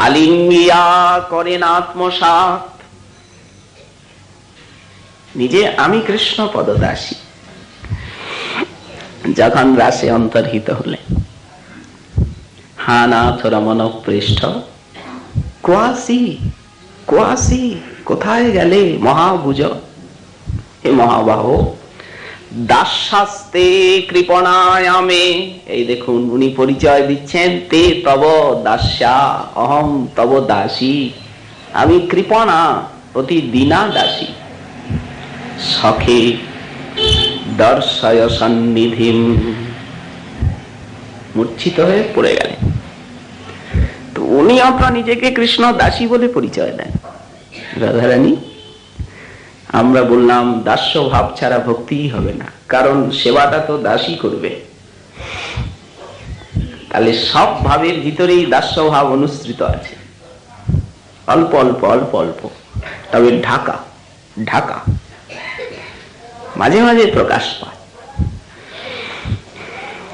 আলিঙ্গিয়া করেন আত্মসাৎ। নিজে আমি কৃষ্ণ পদদাসী। যখন রাসে অন্তর্হিত হলেন, হা নাথ রমন পৃষ্ঠ, কোয়াসি কোয়াসি, কোথায় গেলে মহাভুজ, হে মহাবাহ, দাস্যাস্তে কৃপণায়ামে। এই দেখুন, উনি পরিচয় দিচ্ছেন, তে তব দাস্যা অহম তব দাসী, আমি কৃপণা, অতি দীনা দাসী। সখে দর্শয় সন্নিধিম, মূর্ছিত হয়ে পড়ে গেলেন। তো উনি আপনার নিজেকে কৃষ্ণ দাসী বলে পরিচয় দেন। রাধারানী, আমরা বললাম দাস্য ভাব ছাড়া ভক্তিই হবে না, কারণ সেবাটা তো দাসী করবে। তাহলে সব ভাবের ভিতরেই দাস্য ভাব অনুসৃত আছে, অল্প অল্প অল্প অল্প, তবে ঢাকা ঢাকা মাঝে মাঝে প্রকাশ পায়।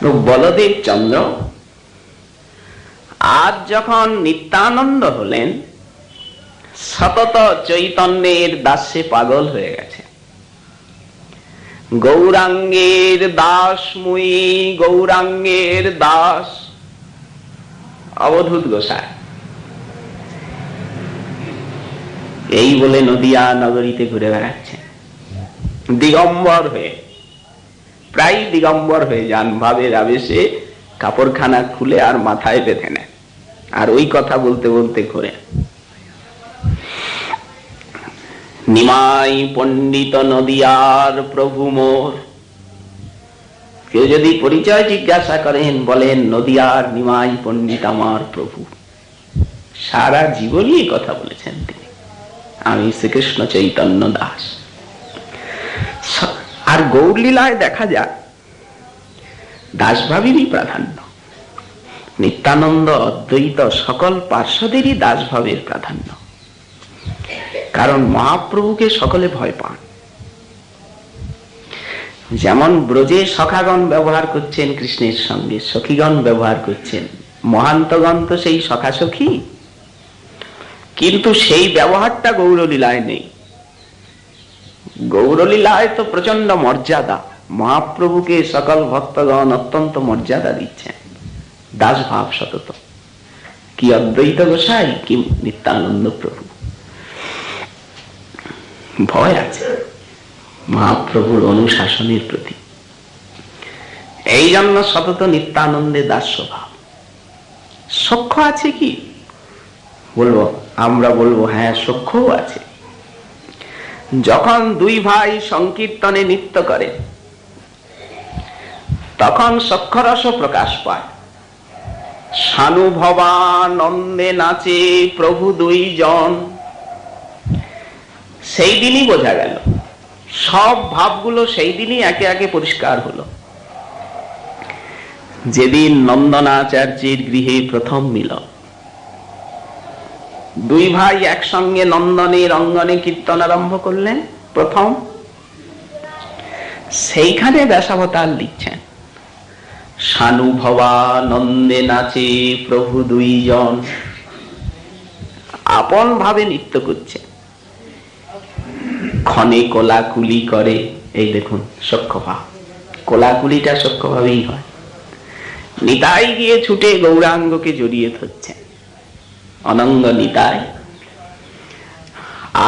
তো বলদেব চন্দ্র আজ যখন নিত্যানন্দ হলেন, সতত চৈতন্যের দাসে পাগল হয়ে গেছে। গৌরাঙ্গের দাস মুই, গৌরাঙ্গের দাস। অবধূত গোসাই এই বলে নদিয়া নগরীতে ঘুরে বেড়াচ্ছে, দিগম্বর হয়ে, প্রায় দিগম্বর হয়ে যান, ভাবের আবেশে কাপড়খানা খুলে আর মাথায় বেঁধে নেন, আর ওই কথা বলতে বলতে ঘুরে। নিমাই পণ্ডিত নদিয়ার প্রভু মোর। কেউ যদি পরিচয় জিজ্ঞাসা করেন, বলেন নদিয়ার নিমাই পণ্ডিত আমার প্রভু। সারা জীবনই কথা বলেছেন তিনি, আমি শ্রীকৃষ্ণ চৈতন্য দাস। আর গৌরলীলায় দেখা যায় দাসভাবেরই প্রাধান্য। নিত্যানন্দ, অদ্বৈত সকল পার্শ্বদেরই দাসভাবের প্রাধান্য। কারণ মহাপ্রভুকে সকলে ভয় পান। যেমন ব্রজে সখাগণ ব্যবহার করছেন কৃষ্ণের সঙ্গে, সখীগণ ব্যবহার করছেন, মহান্তগণ তো সেই সখা সখী, কিন্তু সেই ব্যবহারটা গৌরলীলায় নেই। গৌরলীলায় তো প্রচন্ড মর্যাদা, মহাপ্রভুকে সকল ভক্তগণ অত্যন্ত মর্যাদা দিচ্ছেন, দাস ভাব সতত। কি অদ্বৈত গোসাই, কি নিত্যানন্দ প্রভু, ভয় আছে মহাপ্রভুর অনুশাসনের প্রতি। এই জন্য সতত নিত্যানন্দে দাস্য ভাব। সখ্য আছে কি বলবো, আমরা বলবো হ্যাঁ সখ্যও আছে। যখন দুই ভাই সংকীর্তনে নৃত্য করে তখন সখ্যরস প্রকাশ পায়। সানুভবানন্দে নাচে প্রভু দুইজন, সেই দিনই বোঝা গেল, সব ভাবগুলো সেই দিনই একে একে পরিষ্কার হলো। যেদিন নন্দনাচার্যের গৃহে প্রথম মিলন, দুই ভাই একসঙ্গে নন্দনের অঙ্গনে কীর্তন আরম্ভ করলেন প্রথম, সেইখানে ব্যাসাবতার লিখছেন সানুভবানন্দে নাচে প্রভু দুইজন, আপন ভাবে নৃত্য করছে, ক্ষণে কোলাকুলি করে। এই দেখুন সখ্যভাব, কোলাকুলিটা সখ্যভাবেই হয়। নিতাই গিয়ে ছুটে গৌরাঙ্গকে জড়িয়ে ধরছে, অনঙ্গ নিতাই,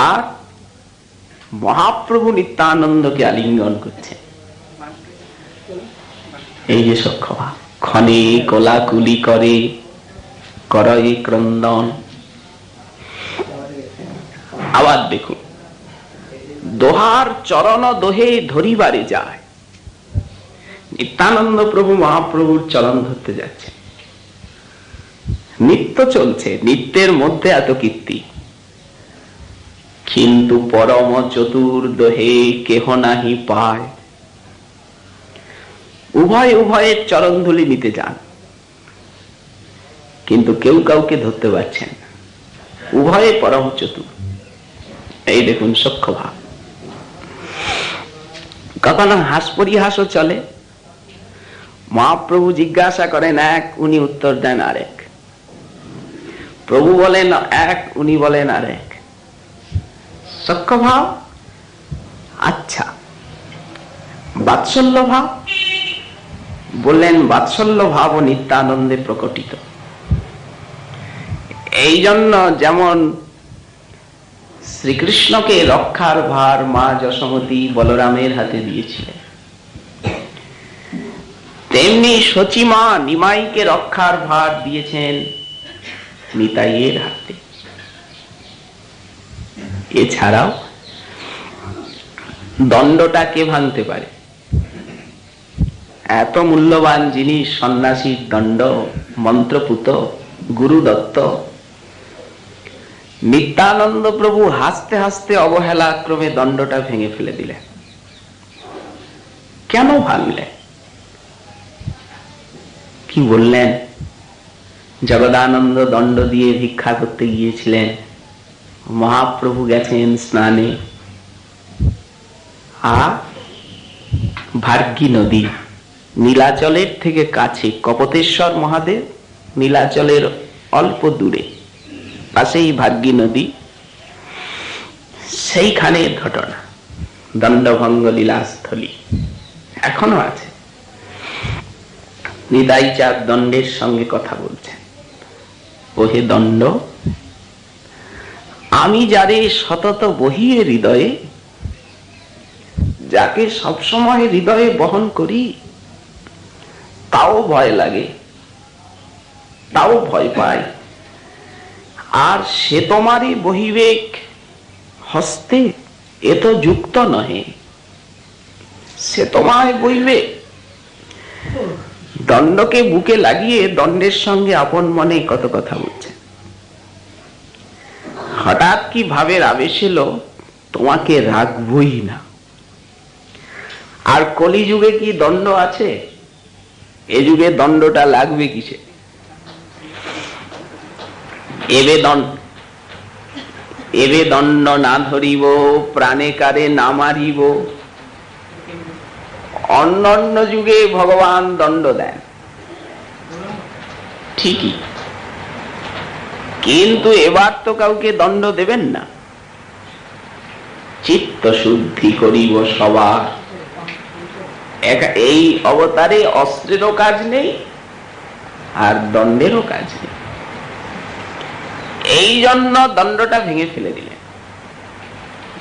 আর মহাপ্রভু নিত্যানন্দকে আলিঙ্গন করছে। এই যে সখ্যভাব, ক্ষণে কোলাকুলি করে করয়ে ক্রন্দন। আবার দেখুন, দোহার চরণ দোহে ধরিবারে যায়, নিত্যানন্দ প্রভু মহাপ্রভুর চরণ ধরতে যাচ্ছে, নৃত্য চলছে, নৃত্যের মধ্যে এত কীর্তি, কিন্তু পরম চতুর দোহে কেহ নাহি পায়। উভয় উভয়ের চরণ ধুলি নিতে যান, কিন্তু কেউ কাউকে ধরতে পারছেন না, উভয়ে পরম চতুর। এই দেখুন সখ্যভাব। কখনো হাস পরিহাসও চলে, মহাপ্রভু জিজ্ঞাসা করেন এক, উনি উত্তর দেন আরেক, প্রভু বলেন এক, উনি বলেন আরেক। সখ্যভাব। আচ্ছা, বাৎসল্য ভাব বললেন, বাৎসল্য ভাব ও নিত্যানন্দে প্রকটিত। এই জন্য যেমন শ্রীকৃষ্ণকে রক্ষার ভার মা যশোমতী বলরামের হাতে দিয়েছিলেন, তেমনি সচিমা নিমাইকে রক্ষার ভার দিয়েছেন নিতাইয়ের হাতে। এছাড়াও দণ্ডটা কে ভাঙতে পারে? এত মূল্যবান জিনিস, সন্ন্যাসীর দণ্ড, মন্ত্রপুত গুরু দত্ত। নিত্যানন্দ প্রভু হাসতে হাসতে অবহেলা ক্রমে দণ্ডটা ভেঙে ফেলে দিলেন। কেন ভাঙলেন? কি বললেন? জগদানন্দ দণ্ড দিয়ে ভিক্ষা করতে গিয়েছিলেন, মহাপ্রভু গেছেন স্নানে, আর ভার্গী নদী নীলাচলের থেকে কাছে, কপতেশ্বর মহাদেব নীলাচলের অল্প দূরে, পাশেই ভার্গী নদী, সেইখানের ঘটনা। দণ্ডভঙ্গ লীলাস্থলী এখনো আছে। নিতাই চাঁদ দণ্ডের সঙ্গে কথা বলছেন, ওহে দণ্ড, আমি যারে সতত বহিয়ে হৃদয়ে, যাকে সবসময় হৃদয়ে বহন করি, তাও ভয় লাগে, তাও ভয় পায়, আর সে তোমারই বহিবেক হস্তে, এ তো যুক্ত নহে, সে তোমায় বইবে। দণ্ডকে বুকে লাগিয়ে দণ্ডের সঙ্গে আপন মনে কত কথা বলছে। হঠাৎ কি ভাবের আবেশ এলো, তোমাকে রাখবই না। আর কলিযুগে কি দণ্ড আছে? এ যুগে দণ্ডটা লাগবে কিসে? এবে দণ্ড না ধরিব, প্রাণে কারে না মারিব, অন্যান্য যুগে ভগবান দণ্ড দেন ঠিকই, কিন্তু এবার তো কাউকে দণ্ড দেবেন না। চিত্ত শুদ্ধি করিব সবার, এই অবতারে অস্ত্রেরও কাজ নেই আর দণ্ডেরও কাজ নেই। এই জন্য দণ্ডটা ভেঙে ফেলে দিলেন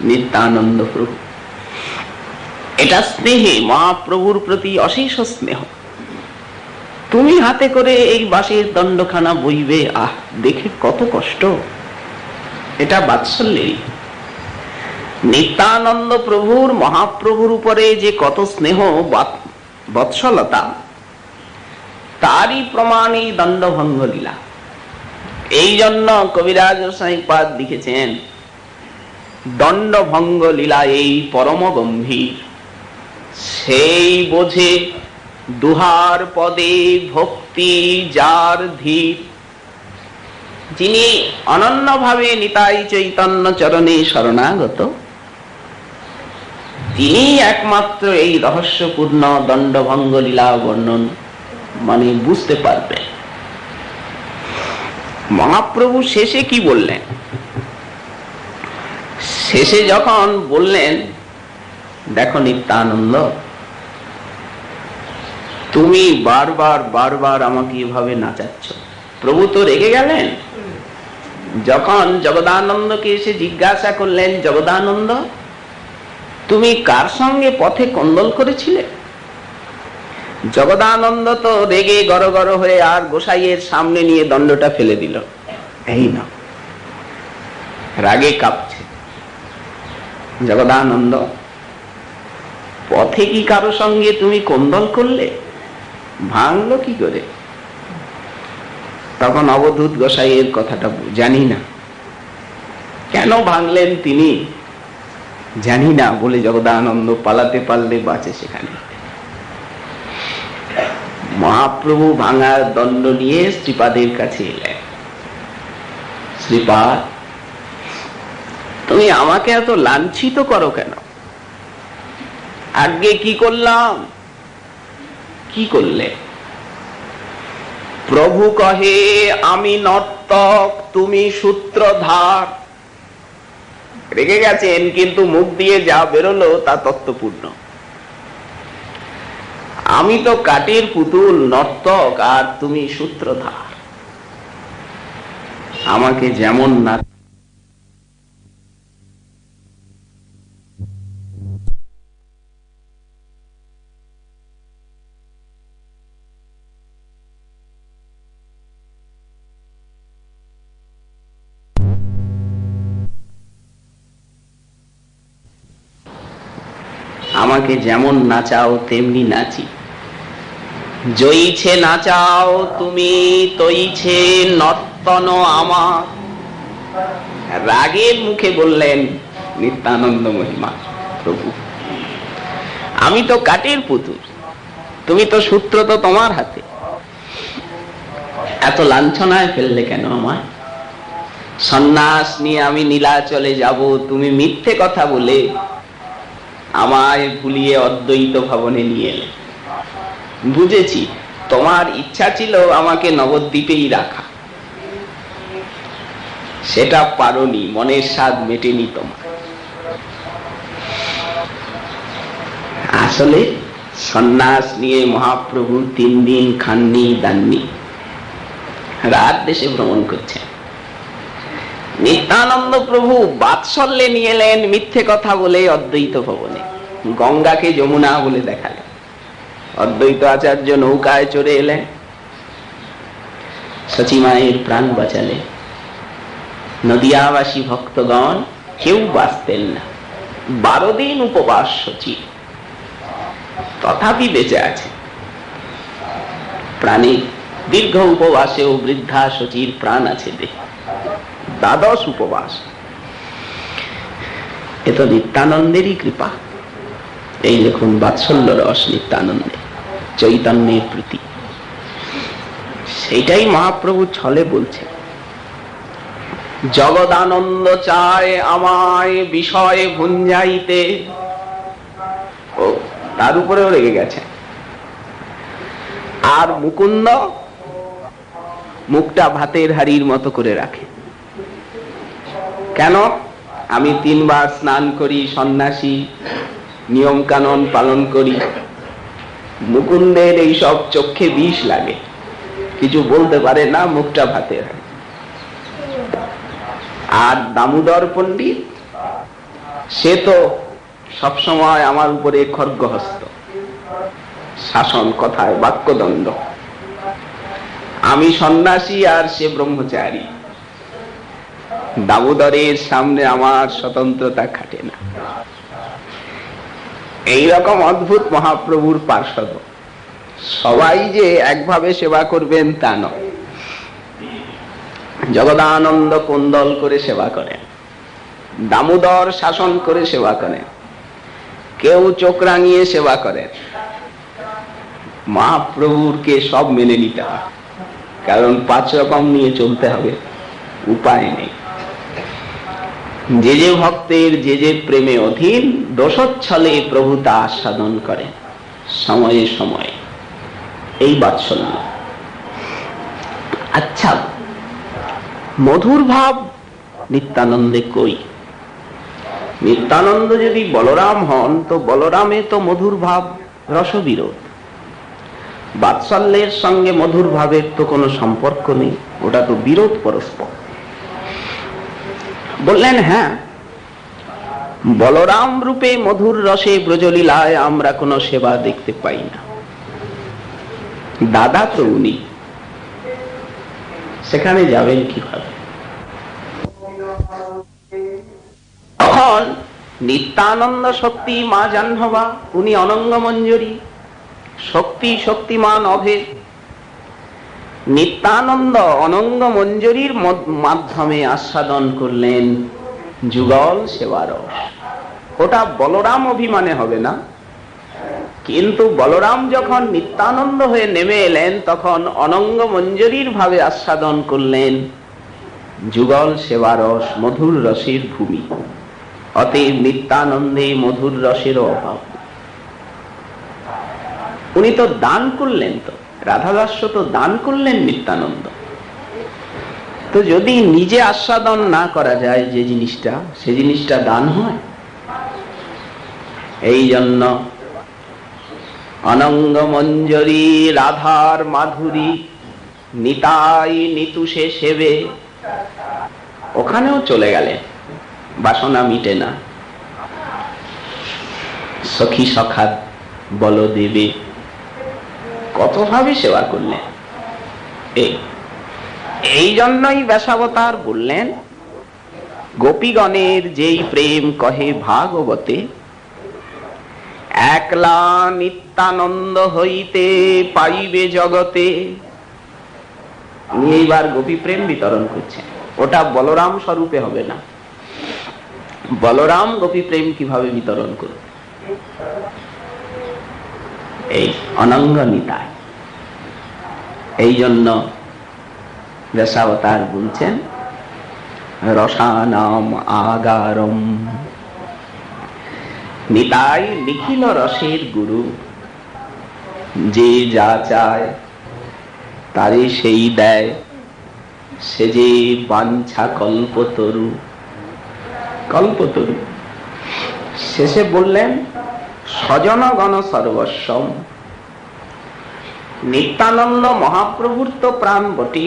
নিত্যানন্দ প্রভু। এটা স্নেহে, মহাপ্রভুর প্রতি অশেষ স্নেহ। তুমি হাতে করে এই বাঁশের দণ্ডখানা বইবে, আহ দেখে কত কষ্ট। এটা বাৎসল্যেরই। নিত্যানন্দ প্রভুর, মহাপ্রভুর উপরে যে কত স্নেহ বৎসলতা, তারই প্রমাণ এই দণ্ডভঙ্গ লীলা। এই জন্য কবিরাজ সাহিপাদ লিখেছেন, দণ্ডভঙ্গ লীলা এই পরম গম্ভীর, সেই বোঝে দুহার পদে ভক্তি যার ধীর। যিনি অনন্যভাবে নিতাই চৈতন্য চরণে শরণাগত, তিনি একমাত্র এই রহস্যপূর্ণ দণ্ডভঙ্গ লীলা বর্ণন বুঝতে পারবেন। মহাপ্রভু শেষে কি বললেন? শেষে যখন বললেন, দেখো নিত্যানন্দ, তুমি বারবার বারবার আমাকে এভাবে নাচাচ্ছ। প্রভু তো রেগে গেলেন। যখন জগদানন্দকে এসে জিজ্ঞাসা করলেন, জগদানন্দ তুমি কার সঙ্গে পথে কন্দল করেছিলে? জগদানন্দ তো রেগে গড় হয়ে আর গোসাইয়ের সামনে নিয়ে দণ্ডটা ফেলে দিল। এই না, রাগে কাঁপছে। জগদানন্দ, পথে কি কারো সঙ্গে তুমি কন্দল করলে? ভাঙলো কি করে? তখন অবধূত গোসাইয়ের কথাটা জানি না। কেন ভাঙলেন তিনি জানি না বলে জগদানন্দ পালাতে পারলে বাঁচে সেখানে। মহাপ্রভু ভাঙার দণ্ড নিয়ে শ্রীপাদের কাছে এলেন। শ্রীপাদ, তুমি আমাকে এত লাঞ্ছিত করো কেন? আগে কি করলাম? কি করলে? প্রভু কহে আমি নর্তক, তুমি সূত্রধার। রেগে গেছেন, কিন্তু মুখ দিয়ে যা বেরোলো তা তত্ত্বপূর্ণ। আমি তো কাঠের পুতুল, নর্তক, আর তুমি সূত্রধার। আমাকে যেমন না আমাকে যেমন নাচাও তেমনি নাচি। জয়ীছে নাচাও তুমি, তৈছে নর্তন আমার। রাগের মুখে বললেন নিত্যানন্দ মহিমা প্রভু, আমি তো কাঠের পুতুল, তুমি তো সূত্র তো তোমার হাতে। এত লাঞ্ছনায় ফেললে কেন আমায়? সন্ন্যাস নিয়ে আমি নীলাচলে যাব, তুমি মিথ্যে কথা বলে আমায় ভুলিয়ে অদ্বৈত ভবনে নিয়ে এলে। বুঝেছি, তোমার ইচ্ছা ছিল আমাকে নবদ্বীপেই রাখা, সেটা পারোনি, মনের স্বাদ মেটেনি তোমার। আসলে সন্ন্যাস নিয়ে মহাপ্রভু 3 দিন খাননি দাননি, রাত দেশে ভ্রমণ করছেন। নিত্যানন্দ প্রভু বাৎসল্যে নিয়ে এলেন মিথ্যে কথা বলে অদ্বৈত ভবনে। গঙ্গাকে যমুনা বলে দেখালেন। অদ্বৈত আচার্য নৌকায় চড়ে এলেন, সচিমায়ের প্রাণ বাঁচালেন। নদিয়াবাসী ভক্তগণ কেউ বাঁচতেন না। 12 দিন উপবাস সচি, তথাপি বেঁচে আছে। প্রাণী দীর্ঘ উপবাসেও বৃদ্ধা সচির প্রাণ আছে দেহে। 12 উপবাস। এ তো নিত্যানন্দেরই কৃপা। এই দেখুন বাৎসল্য রস নিত্যানন্দে, চৈতন্যের প্রতি। সেইটাই মহাপ্রভু ছলে বলছে, জগদানন্দ চায় আমায় বিষয়ে ভুঞ্জাইতে। ও তার উপরেও রেগে গেছে। আর মুকুন্দ মুখটা ভাতের হাড়ির মতো করে রাখে। কেন? আমি 3 বার স্নান করি, সন্ন্যাসী, নিয়ম কানুন পালন করি। মুকুন্দের এই সব চোখে বিষ লাগে, কিছু বলতে পারে না, মুখটা ভাতের হাড়ি। আর দামোদর পণ্ডিত, সে তো সবসময় আমার উপরে খড়গহস্ত, শাসন, কথায় বাক্যদ্বন্দ্ব। আমি সন্ন্যাসী আর সে ব্রহ্মচারী। দামোদরের সামনে আমার স্বতন্ত্রতা খাটে না। এইরকম অদ্ভুত মহাপ্রভুর পার্ষদ। সবাই যে একভাবে সেবা করবেন তা নয়। জগদানন্দ কুন্দল করে সেবা করেন, দামোদর শাসন করে সেবা করেন, কেউ চোখ রাঙিয়ে সেবা করেন। মহাপ্রভুরকে সব মেনে নিতে হয়, কারণ 5 রকম নিয়ে চলতে হবে, উপায় নেই। যে যে ভক্তের যে যে প্রেমে অধীন, দোষচ্ছলে প্রভু তা আস্বাদন করেন সময়ে সময়ে। এই বাৎসল্য। আচ্ছা, মধুর ভাব নিত্যানন্দে কই? নিত্যানন্দ যদি বলরাম হন, তো বলরামে তো মধুর ভাব রসবিরোধ। বাৎসল্যের সঙ্গে মধুর ভাবের তো কোনো সম্পর্ক নেই, ওটা তো বিরোধ পরস্পর। বললেন, হ্যাঁ, বলরাম রূপে মধুর রসে ব্রজলীলায় আমরা কোনো সেবা দেখতে পাই না। দাদা তো উনি, সেখানে যাবেন কিভাবে? তখন নিত্যানন্দ শক্তি মা জাহ্নবা, উনি অনঙ্গ মঞ্জরী, শক্তি শক্তিমান অভেদ। নিত্যানন্দ অনঙ্গ মঞ্জরীর মাধ্যমে আস্বাদন করলেন যুগল সেবারস। ওটা বলরাম অভিমানে হবে না, কিন্তু বলরাম যখন নিত্যানন্দ হয়ে নেমে এলেন, তখন অনঙ্গ মঞ্জরীর ভাবে আস্বাদন করলেন যুগল সেবারস, মধুর রসের ভূমি। অতএব নিত্যানন্দে মধুর রসেরও অভাব। উনি তো দান করলেন, তো রাধাদাস্য তো দান করলেন নিত্যানন্দ। তো যদি নিজে আস্বাদন না করা যায় যে জিনিসটা, সে জিনিসটা দান হয়? এই জন্য অনঙ্গ মঞ্জরী রাধার মাধুরী নিতাই নিতুষে সেবে, ওখানেও চলে গেলেন, বাসনা মিটে না। সখী সখাত বলদেবে কতভাবে সেবা করলেন। এই জন্যই ব্যাসাবতার বললেন, গোপীগণের যেই প্রেম কহে ভাগবতে, একলা নিত্যানন্দ হইতে পাইবে জগতে। উনি এইবার গোপী প্রেম বিতরণ করছেন, ওটা বলরাম স্বরূপে হবে না। বলরাম গোপী প্রেম কিভাবে বিতরণ করবে? এই অনঙ্গ নিতাই। এই জন্য ব্যাসাবতার বলছেন রসানাম আগারম। নিতাই নিখিল রসের গুরু, যে যা চায় তারে সেই দেয়, সে যে বাঞ্ছা কল্পতরু। কল্পতরু শেষে বললেন স্বজনগণ সর্বস্বম। নিত্যানন্দ মহাপ্রভুর তো প্রাণ বটে।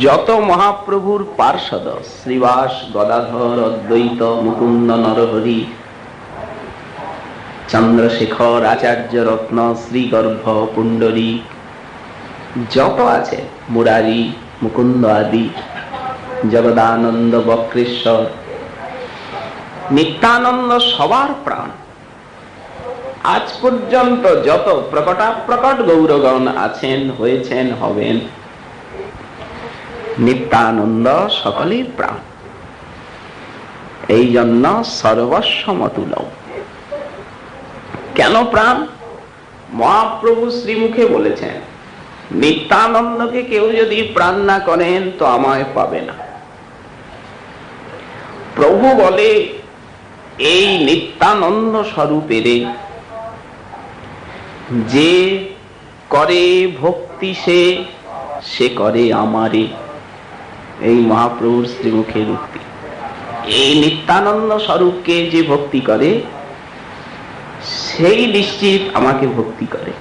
যত মহাপ্রভুর পার্ষদ, শ্রীবাস, গদাধর, অদ্বৈত, মুকুন্দ, নরহরি, চন্দ্রশেখর, আচার্য রত্ন, শ্রীগর্ভ, পুণ্ডরী, যত আছে, মুরারি, মুকুন্দ আদি, জগদানন্দ, বক্রেশ্বর, নিত্যানন্দ সবার প্রাণ। আজ পর্যন্ত যত প্রকটাপ্রকট গৌরগণ আছেন, হয়েছেন, হবেন, নিত্যানন্দ সকলের প্রাণ। এই জন্য সর্বস্ব মতুল। কেন প্রাণ? মহাপ্রভু শ্রীমুখে বলেছেন, নিত্যানন্দকে কেউ যদি প্রাণ না করেন তো আমায় পাবে না। প্রভু বলে এই নিত্যানন্দ স্বরূপেরে যে করে ভক্তি সে করে আমারে, এই মহাপ্রভুর শ্রীমুখের উক্তি। এই নিত্যানন্দ স্বরূপকে যে ভক্তি করে সেই নিশ্চিত আমাকে ভক্তি করে।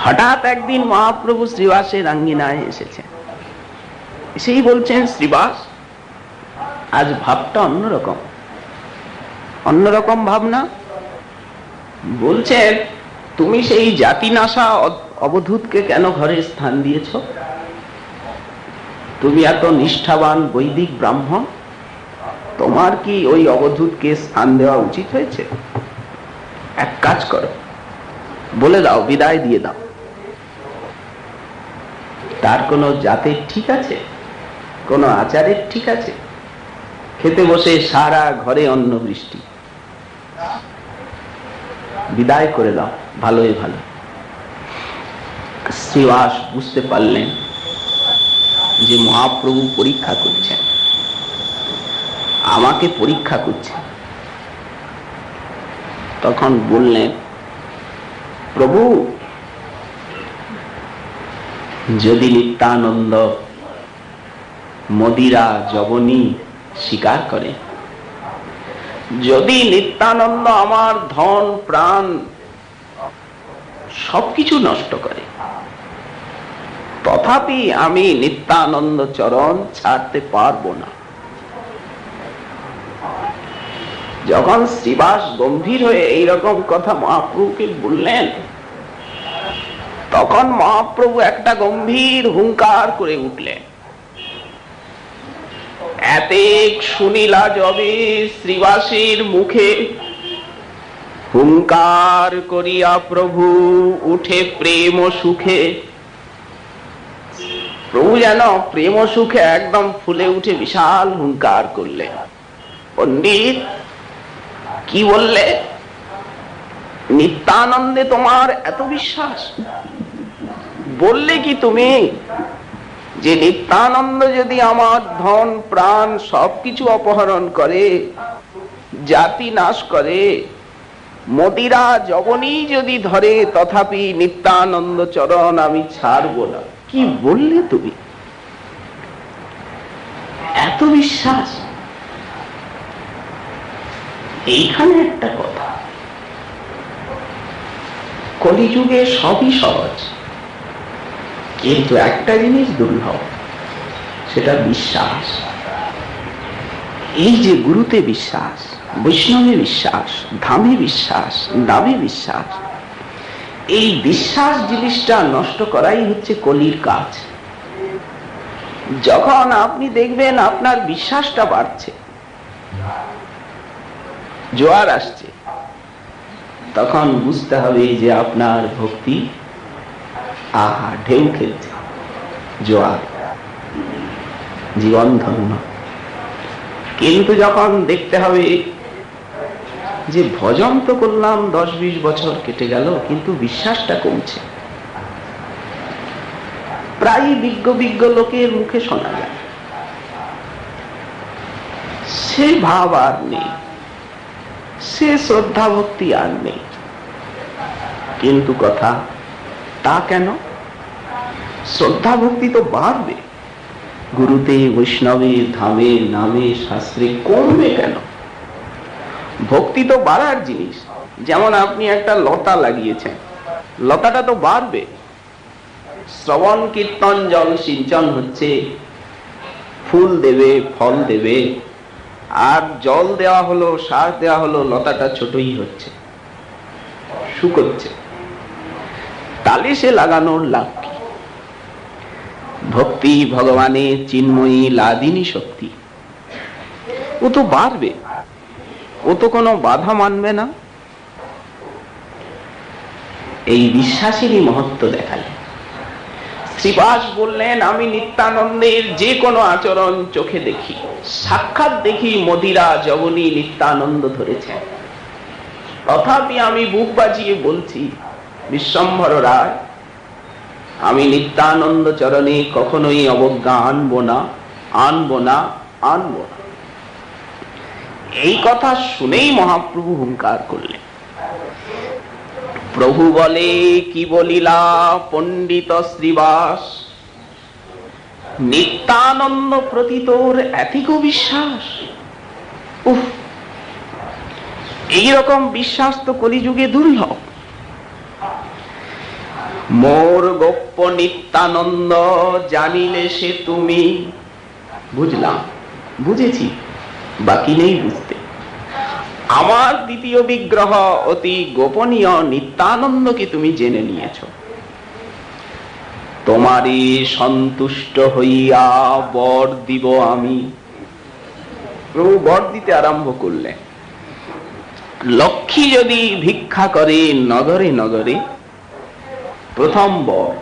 হঠাৎ একদিন মহাপ্রভু শ্রীবাসের আঙ্গিনায় এসেছে, সেই বলছেন, শ্রীবাস আজ ভাবটা অন্যরকম। অন্যরকম ভাবনা বলছেন, তুমি সেই জাতিনাশা অবধূতকে কেন ঘরে স্থান দিয়েছ? তুমি এত নিষ্ঠাবান বৈদিক ব্রাহ্মণ, তোমার কি ওই অবধূতকে স্থান দেওয়া উচিত হয়েছে? এক কাজ করো, বলে দাও, বিদায় দিয়ে দাও। তার কোনো জাতের ঠিক আছে? কোনো আচারের ঠিক আছে? খেতে বসে সারা ঘরে অন্ন বৃষ্টি, বিদায় করে দাও, ভালোই ভালো। শ্রীবাস বুঝতে পারলেন যে মহাপ্রভু পরীক্ষা করছেন, আমাকে পরীক্ষা করছেন। তখন বললেন, প্রভু যদি নিত্যানন্দ মদিরা যবনী স্বীকার করে, যদি নিত্যানন্দ আমার ধন প্রাণ সবকিছু নষ্ট করে, তথাপি আমি নিত্যানন্দ চরণ ছাড়তে পারবো না। যখন শ্রীবাস গম্ভীর হয়ে এইরকম কথা মহাপ্রভুকে বললেন, তখন মহাপ্রভু একটা গম্ভীর হুঙ্কার করে উঠলেন। এতেক শুনিলা যবে শ্রীবাসের মুখে, হুঙ্কার করিয়া প্রভু উঠে প্রেম সুখে। প্রভু যেন প্রেম সুখে একদম ফুলে উঠে বিশাল হুঙ্কার করলেন। পণ্ডিত কি বললে? নিত্যানন্দে তোমার এত বিশ্বাস? বললে কি তুমি যে নিত্যানন্দ যদি আমার ধন প্রাণ সবকিছু অপহরণ করে, জাতি নাশ করে, মদিরা যবনী যদি ধরে, তথাপি নিত্যানন্দ চরণ আমি ছাড়ব না? কি বললে তুমি? এত বিশ্বাস? এইখানে একটা কথা, কলিযুগে সবই সহজ, কিন্তু একটা জিনিস দুর্লভ, সেটা বিশ্বাস। এই যে গুরুতে বিশ্বাস, বৈষ্ণবে বিশ্বাস, ধামে বিশ্বাস, নামে বিশ্বাস, এই বিশ্বাস জিনিসটা নষ্ট করাই হচ্ছে কলির কাজ। যখন আপনি দেখবেন আপনার বিশ্বাসটা বাড়ছে, জোয়ার আসছে, তখন বুঝতে হবে যে আপনার ভক্তি ঢেউ খেলছে, জোয়ার, জীবন ধন্য। কিন্তু যখন দেখতে হবে যে ভজন তো করলাম, 10-20 বছর কেটে গেল, কিন্তু বিশ্বাসটা কমছে, প্রায় বিজ্ঞ লোকের মুখে শোনা যায়, সে ভাব আর নেই, সে শ্রদ্ধা ভক্তি আর নেই। কিন্তু কথা তা কেন? শ্রদ্ধা ভক্তি তো বাড়বে, গুরুতে, বৈষ্ণবে, ধামে, নামে, শাস্ত্রে, কমবে কেন? ভক্তি তো বাড়ার জিনিস। যেমন আপনি একটা লতা লাগিয়েছেন, লতাটা তো বাড়বে। শ্রবণ কীর্তন জল সিঞ্চন হচ্ছে, ফুল দেবে, ফল দেবে, আর জল দেওয়া হলো, সার দেওয়া হলো, লতাটা ছোটই হচ্ছে, শুকোচ্ছে, তালে সে লাগানোর লাভ কি? ভক্তি ভগবানের চিন্ময়ী লাদিনী শক্তি, ও তো বাড়বে, ও তো কোনো বাধা মানবে না। এই বিশ্বাসেরই মহত্ব দেখালেন। শ্রীবাস বললেন, আমি নিত্যানন্দের যে কোনো আচরণ চোখে দেখি, সাক্ষাৎ দেখি মদিরা যবনী নিত্যানন্দ ধরেছেন, তথাপি আমি বুক বাজিয়ে বলছি, বিশ্বম্ভর রায়, আমি নিত্যানন্দ চরণে কখনোই অবজ্ঞা আনবো না, আনবো না, আনবো না। এই কথা শুনেই মহাপ্রভু হুঙ্কার করলেন। প্রভু বলে, কি বলিলা পণ্ডিত শ্রীবাস, নিত্যানন্দ প্রতি তোর এতিক বিশ্বাস? উফ, এইরকম বিশ্বাস তো কলিযুগে দুর্লভ। মোর গোপ্য নিত্যানন্দ জানিলে সে তুমি। বুঝলাম, বুঝেছি, বাকি নেই বুঝতে। আমার দ্বিতীয় বিগ্রহ অতি গোপনীয় নিত্যানন্দকে তুমি জেনে নিয়েছ। তোমারই সন্তুষ্ট হইয়া বর দিব আমি। প্রভু বর দিতে আরম্ভ করলেন। লক্ষ্মী যদি ভিক্ষা করে নগরে নগরে, প্রথম বর,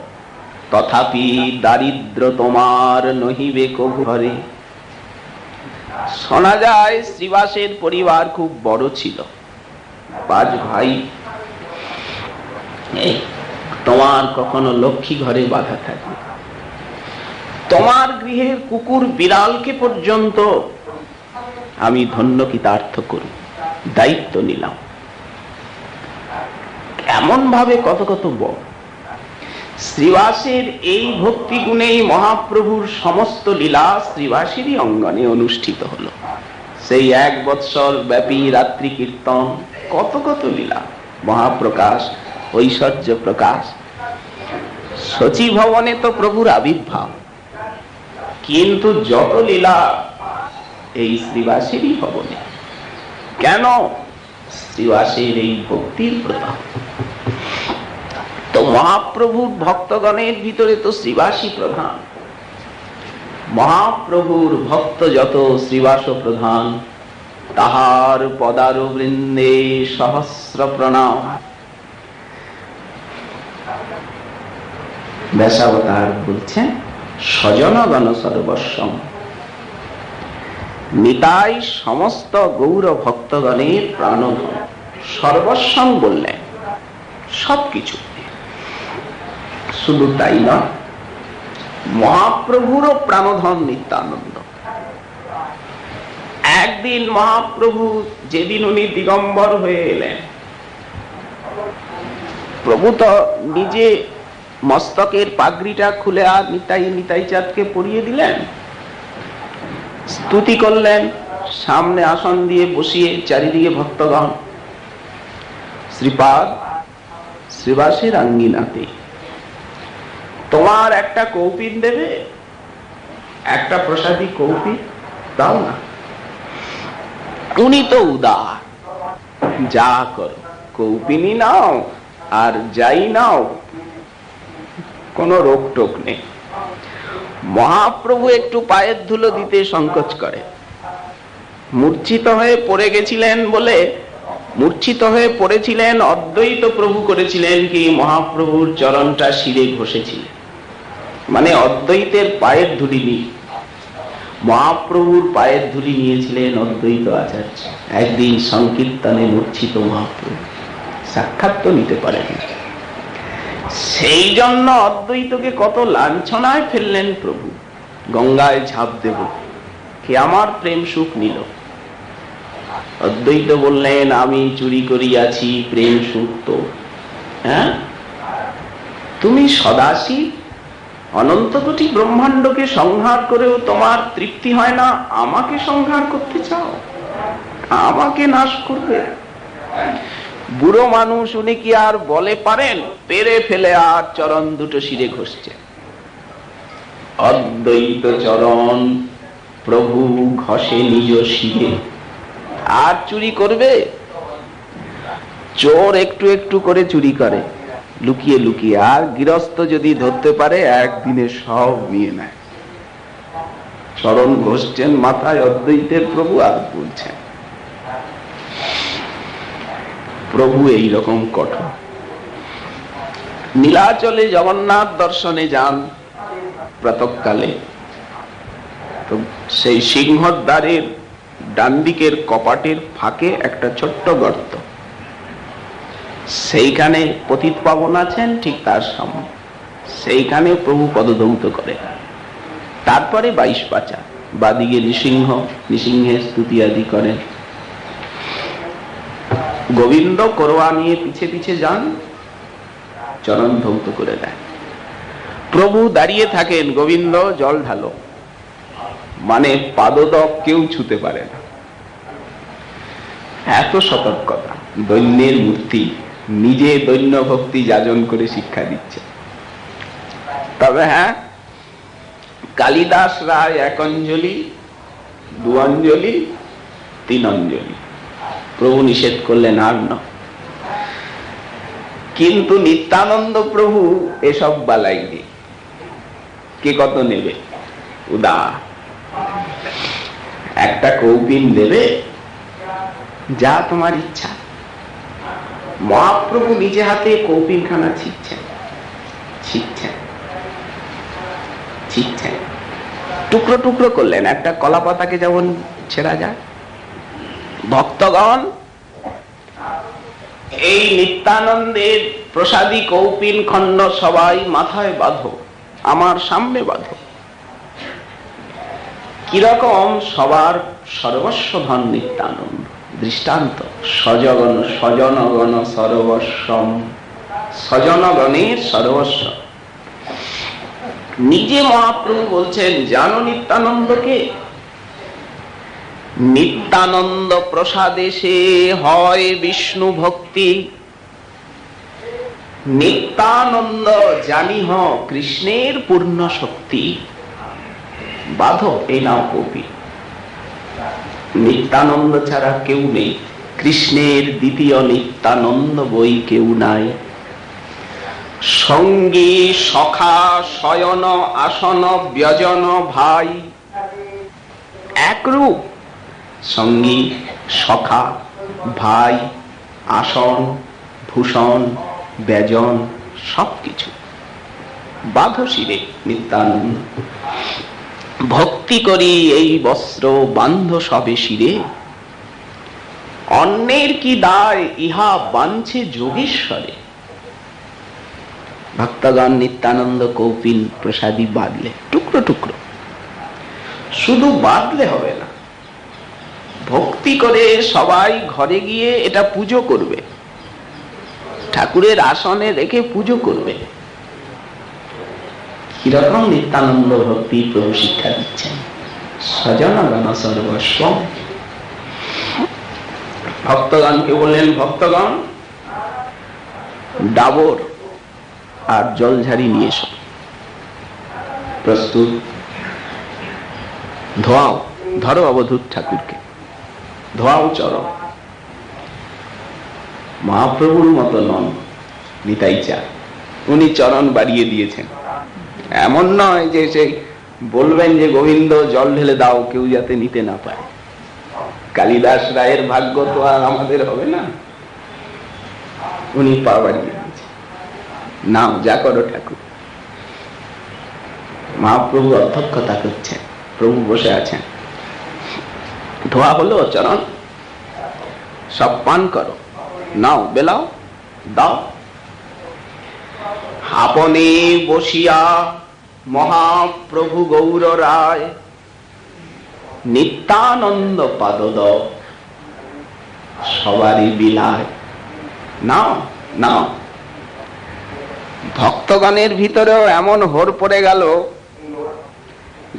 তথাপি দারিদ্র তোমার নহিবে কভু ঘরে। শোনা যায় শ্রীবাসের পরিবার খুব বড় ছিল, 5 ভাই। তোমার কখনো লক্ষ্মী ঘরে বাধা থাকবে। তোমার গৃহের কুকুর বিড়ালকে পর্যন্ত আমি ধন্য কৃতার্থ করব, দায়িত্ব নিলাম। এমন ভাবে কত কত বড়। শ্রীবাসের এই ভক্তি গুণেই মহাপ্রভুর সমস্ত লীলা শ্রীবাসেরই অঙ্গনে অনুষ্ঠিত হলো। সেই 1 বৎসর ব্যাপী রাত্রি কীর্তন, কত কত লীলা, মহাপ্রকাশ, ঐশ্বর্য প্রকাশ। সচি ভবনে তো প্রভুর আবির্ভাব, কিন্তু যত লীলা এই শ্রীবাসেরই ভবনে। কেন? শ্রীবাসের এই ভক্তির প্রতাপ। তো মহাপ্রভুর ভক্তগণের ভিতরে তো শ্রীবাসী প্রধান। মহাপ্রভুর ভক্ত যত শ্রীবাস প্রধান, তাহার পদার বৃন্দে সহস্র প্রণাম। ব্যাসাবতার বলছেন, স্বজনগণ সর্বস্বম। নিতাই সমস্ত গৌর ভক্তগণের প্রাণধন। সর্বস্বম বললেন সবকিছু। শুধু তাই নয়, মহাপ্রভুরও প্রাণধন নিত্যানন্দ। একদিন মহাপ্রভু যেদিন উনি দিগম্বর হয়ে এলেন, প্রভু তো নিজে মস্তকের পাগড়িটা খুলে আর নিতাই চাঁদকে পরিয়ে দিলেন, স্তুতি করলেন, সামনে আসন দিয়ে বসিয়ে, চারিদিকে ভক্তগণ। শ্রীপাদ শ্রীবাসের আঙ্গিনাতে তোমার একটা কৌপিন দেবে, একটা প্রসাদী কৌপিন দাও না। উনি তো উদার, যা করো কৌপিনই নাও আর যাই নাও, কোন রোক টোক নেই। মহাপ্রভু একটু পায়ের ধুলো দিতে সংকোচ করে। মূর্ছিত হয়ে পড়ে গেছিলেন বলে, মূর্ছিত হয়ে পড়েছিলেন, অদ্বৈত প্রভু করেছিলেন কি, মহাপ্রভুর চরণটা শিরে ঘষেছিলেন, মানে অদ্বৈতের পায়ের ধুলি নিয়ে। মহাপ্রভুর পায়ের ধুলি নিয়েছিলেন অদ্বৈত আচার্য। একদিন সংকীর্তনে মূর্ছিত মহাপ্রভু, সাক্ষাৎ তো নিতে পারেন। সেই জন্য অদ্বৈতকে কত লাঞ্ছনায় ফেললেন প্রভু। গঙ্গায় ঝাঁপ দেব, কে আমার প্রেম সুখ নিল? অদ্বৈত বললেন, আমি চুরি করিয়াছি প্রেম সুখ তো। হ্যাঁ, তুমি সদাশিব, অনন্ত কোটি ব্রহ্মাণ্ডকে সংহার করেও তোমার তৃপ্তি হয় না, আমাকে সংহার করতে চাও, আমাকে নাশ করবে? বুড়ো মানুষ, উনি কি আর বলে পারেন? পেরে ফেলে আর চরণ দুটো শিরে ঘষছে। অদ্বৈত চরণ প্রভু ঘষে নিজ শিরে। আর চুরি করবে? চোর একটু একটু করে চুরি করে, লুকিয়ে লুকিয়ে। আর গৃহস্থ যদি ধরতে পারে, একদিনে সব নিয়ে নেয়। চরণ ঘষছেন মাথায় অদ্বৈতের প্রভু, আর বলছেন প্রভু এইরকম কঠোর। নীলাচলে জগন্নাথ দর্শনে যান প্রাতঃকালে, তো সেই সিংহদ্বারের ডান দিকের কপাটের ফাঁকে একটা ছোট্ট গর্ত, সেইখানে পতিত পাবন আছেন, ঠিক তার সামনে। সেইখানে প্রভু পদধৌত করে। তারপরে 22 পাঁচা, বাদিকে নৃসিংহ, নৃসিংহের স্তুতি আদি করেন। গোবিন্দ করোয়া নিয়ে পিছে পিছে যান, চরণ ধৌত করে দেয়। প্রভু দাঁড়িয়ে থাকেন, গোবিন্দ জল ঢালো, মানে পাদদক কেউ ছুতে পারে না। এত সতর্কতা। দৈন্যের মূর্তি নিজে দৈন্য ভক্তি যাজন করে শিক্ষা দিচ্ছে। তবে হ্যাঁ, কালিদাস রায় 1 অঞ্জলি, 2 অঞ্জলি, 3 অঞ্জলি, প্রভু নিষেধ করলেন আর না। কিন্তু নিত্যানন্দ প্রভু এসব বালাই নেই। কে কত নেবে? উদা একটা কৌপিন দেবে, যা তোমার ইচ্ছা। মহাপ্রভু নিজে হাতে কৌপিন খানা ছিঁচ্ছেন, টুকরো টুকরো করলেন, একটা কলা পাতাকে যেমন ছেঁড়া যায়। ভক্তগণ এই নিত্যানন্দের প্রসাদী কৌপিন খণ্ড সবাই মাথায় বাঁধো, আমার সামনে বাঁধো। কিরকম? সবার সর্বস্ব ধন নিত্যানন্দ। দৃষ্টান্ত, স্বজনগণ সর্বস্বম, স্বজনগণের সর্বস্ব। নিজে মহাপ্রভু বলছেন, জানো নিত্যানন্দকে? নিত্যানন্দ প্রসাদে সে হয় বিষ্ণু ভক্তি। নিত্যানন্দ জানিহ কৃষ্ণের পূর্ণ শক্তি। বাঁধো, এই নাও কপি। নিত্যানন্দ ছাড়া কেউ নেই, কৃষ্ণের দ্বিতীয় নিত্যানন্দ বই কেউ নাই। সঙ্গী সখা শয়ন আসন ব্যজন ভাই, একরূপ। সঙ্গী, সখা, ভাই, আসন, ভূষণ, ব্যজন, সবকিছু বাঁধো শিরে নিত্যানন্দ। ভক্তি করি এই বস্ত্র বান্ধ সবে শিরে। অন্যের কি দায় ইহা বাঞ্ছে যোগেশ্বরে। ভক্তগণ নিত্যানন্দ কৌপিন প্রসাদী বাঁধলে, টুকরো টুকরো। শুধু বাঁধলে হবে না, ভক্তি করে সবাই ঘরে গিয়ে এটা পুজো করবে, ঠাকুরের আসনে রেখে পুজো করবে। কিরকম নিত্যানন্দ ভক্তি প্রভু শিক্ষা দিচ্ছেন। স্বজনগণ সর্বস্ব। ভক্তগণকে বললেন, ভক্তগণ ডাবর আর জলঝাড়ি নিয়ে এসো। প্রস্তুত? ধোয়াও, ধরো অবধূত ঠাকুরকে, ধোয়াও চরণ। মহাপ্রভুর মতো নন নিতাই চা, উনি চরণ বাড়িয়ে দিয়েছেন। এমন নয় যে সেই বলবেন যে গোবিন্দ জল ঢেলে দাও, কেউ যাতে নিতে না পায়। কালিদাস রায়ের ভাগ্য তো আর আমাদের হবে না। উনি পা বাড়িয়ে দিয়েছেন, নাও যা করো ঠাকুর। মহাপ্রভু অধ্যক্ষতা করছেন, প্রভু বসে আছেন। ধোয়া হলো চরণ, সব পান করো, নাও বেলাও, দাও। আপনে বসিয়া মহাপ্রভু গৌর রায় নিত্যানন্দ পাদদ সবারই বিলায়। নাও নাও। ভক্তগণের ভিতরেও এমন হোর পড়ে গেল,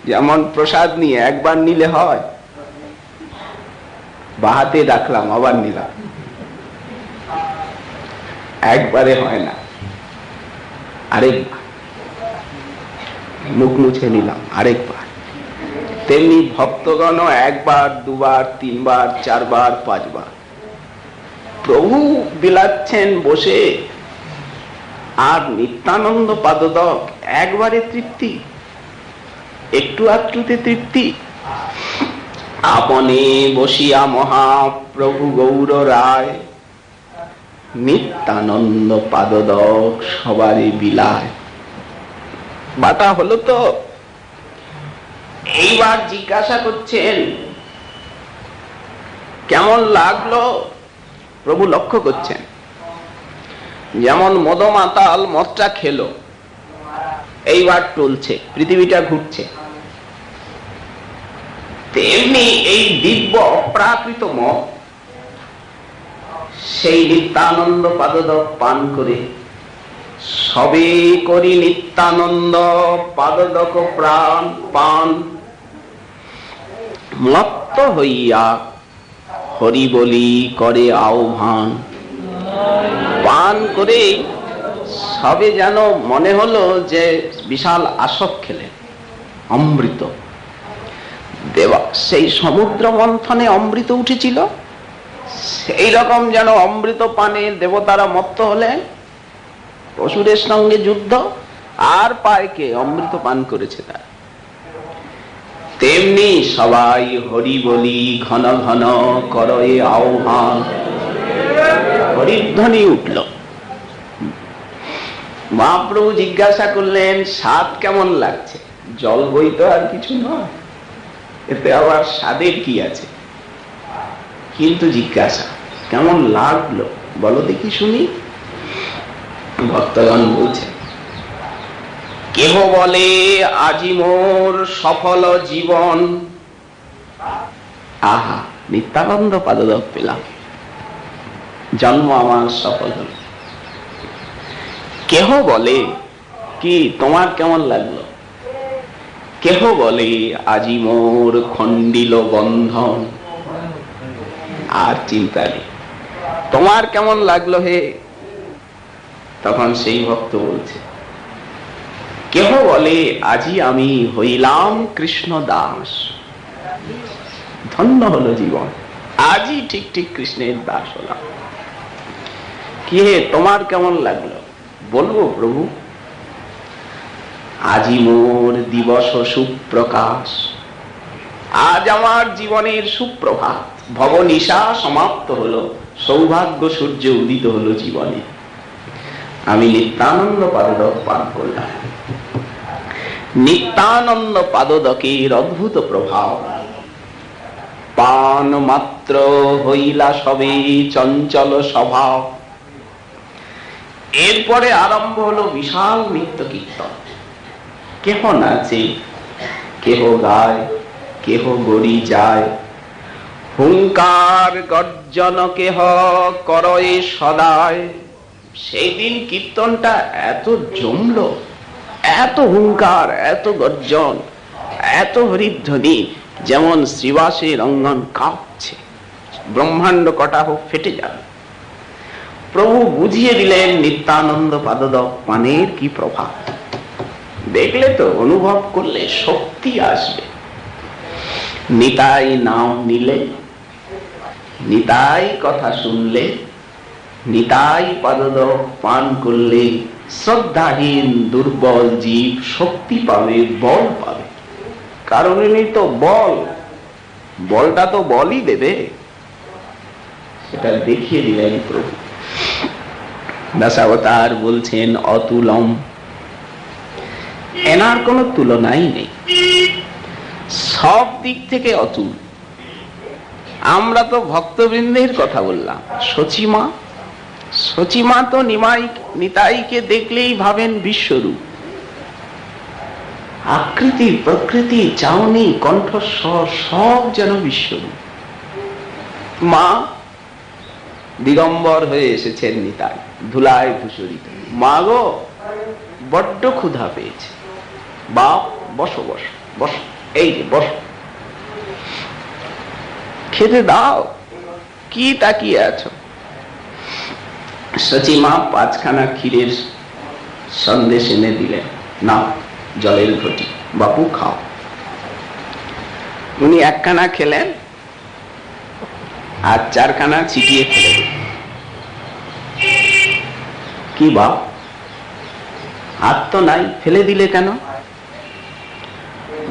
যেমন প্রসাদ নিয়ে একবার নিলে হয়, বাহাতে রাখলাম আবার নিলাম, একবারে হয় না, আরেকবার মুখ মুছে নিলাম, আরেকবার। তেমনি ভক্তগণ একবার, দুবার, তিনবার, চারবার, পাঁচবার প্রভু বিলাচ্ছেন বসে। আর নিত্যানন্দ পাদদক একবারে তৃপ্তি, একটু আত্রুতে তৃপ্তি। আপনে বসিয়া মহাপ্রভু গৌর রায় নিত্যানন্দ পাদদক সবারই বিলায়। বাটা হলো তো। এইবার জিজ্ঞাসা করছেন, কেমন লাগলো? প্রভু লক্ষ্য করছেন, যেমন মদমাতাল মদটা খেলো, এইবার টলছে, পৃথিবীটা ঘুরছে, তেমনি এই দিব্য অপ্রাকৃত মদ সেই নিত্যানন্দ পাদদক পান করে সবে করি নিত্যানন্দ পাদদক প্রাণ পান, মত্ত হইয়া হরি বলি করে আহ্বান। পান করে সবে যেন মনে হলো যে বিশাল আসক খেলেন, অমৃত দেবা সেই সমুদ্র মন্থনে অমৃত উঠেছিল, সেই রকম যেন অমৃত পানে দেবতারা মত্ত হলেন। অসুরের সঙ্গে যুদ্ধ আর পায়কে অমৃত পান করেছে তারা। তেমনি সবাই হরি বলি ঘন ঘন করয়ে আহ্বান, হরিধ্বনি উঠল। মহাপ্রভু জিজ্ঞাসা করলেন, স্বাদ কেমন লাগছে? জল বই তো আর কিছু নয়, এতে আবার স্বাদের কি আছে? কিন্তু জিজ্ঞাসা কেমন লাগলো বলো দেখি শুনি। ভক্তগণ বলছে, কেহ বলে আজি মোর সফল জীবন। আহা, নিত্যানন্দ পাদদক পেলাম, জন্ম আমার সফল হল। কেহ বলে কি তোমার কেমন লাগলো? কেহ বলে আজি মোর খণ্ডিল বন্ধন। আর চিন্তা নেই, তোমার কেমন লাগলো হে? তখন সেই ভক্ত বলছে, কেহ বলে আজি আমি হইলাম কৃষ্ণ দাস। ধন্য হলো জীবন, আজই ঠিক ঠিক কৃষ্ণের দাস হলাম। কি হে, তোমার কেমন লাগলো? বলবো প্রভু, আজি মোর দিবস সুপ্রকাশ। আজ আমার জীবনের সুপ্রভাত, ভবনিশা সমাপ্ত হলো, সৌভাগ্য সূর্য উদিত হলো জীবনে। আমি নিত্যানন্দ পাদদক পান করলাম। নিত্যানন্দ পাদদকের অদ্ভুত প্রভাব, পান মাত্র হইলা সবে চঞ্চল স্বভাব। এরপরে আরম্ভ হলো বিশাল নৃত্য কীর্তন। কেহ নাচে, কেহ গায়, কেহ গড়ি যায়, হুঙ্কার গর্জন কেহ করয়ে সদায়। সেই দিন কীর্তনটা এত জমলো, এত হুঙ্কার, এত গর্জন, এত হরিধ্বনি, যেমন শ্রীবাসের অঙ্গন কাঁপছে, ব্রহ্মাণ্ড কটাহ ফেটে যাবে। প্রভু বুঝিয়ে দিলেন নিত্যানন্দ পাদদক পানের কি প্রভাব। দেখলে তো, অনুভব করলে শক্তি আসবে। নিতাই নাম নিলে, নিতাই কথা শুনলে, নিতাই পাদদক পান করলে শ্রদ্ধাহীন দুর্বল জীব শক্তি পাবে, বল পাবে। কারণ ইনি তো বল, বলটা তো বলই দেবে। সেটা দেখিয়ে দিলেন প্রভু। দশাবতার বলছেন অতুলম, এনার কোনো তুলনাই নেই, সব দিক থেকে অতুল। আমরা তো ভক্তবৃন্দের কথা বললাম, সচিমা, সচিমা তো নিতাইকে দেখলেই ভাবেন বিশ্বরূপ। আকৃতি, প্রকৃতি, চাউনি, কণ্ঠস্বর সব যেন বিশ্বরূপ। মা দিগম্বর হয়ে এসেছেন নিতাই, ধুলায় ধূসরিত। মা গো, বড্ড ক্ষুধা পেয়েছে। বাপ, বসো বসো বসো, এই যে বসো, খেতে দাও, কি তাকিয়ে আছো? সচিমা 5খানা ক্ষীরের সন্দেশ এনে দিলেন, নাও জলের ঘটি, বাপু খাও। উনি 1খানা খেলেন, আর 4খানা ছিটিয়ে ফেলে দিলেন। কি বাপ, আর তো নাই, ফেলে দিলে কেন?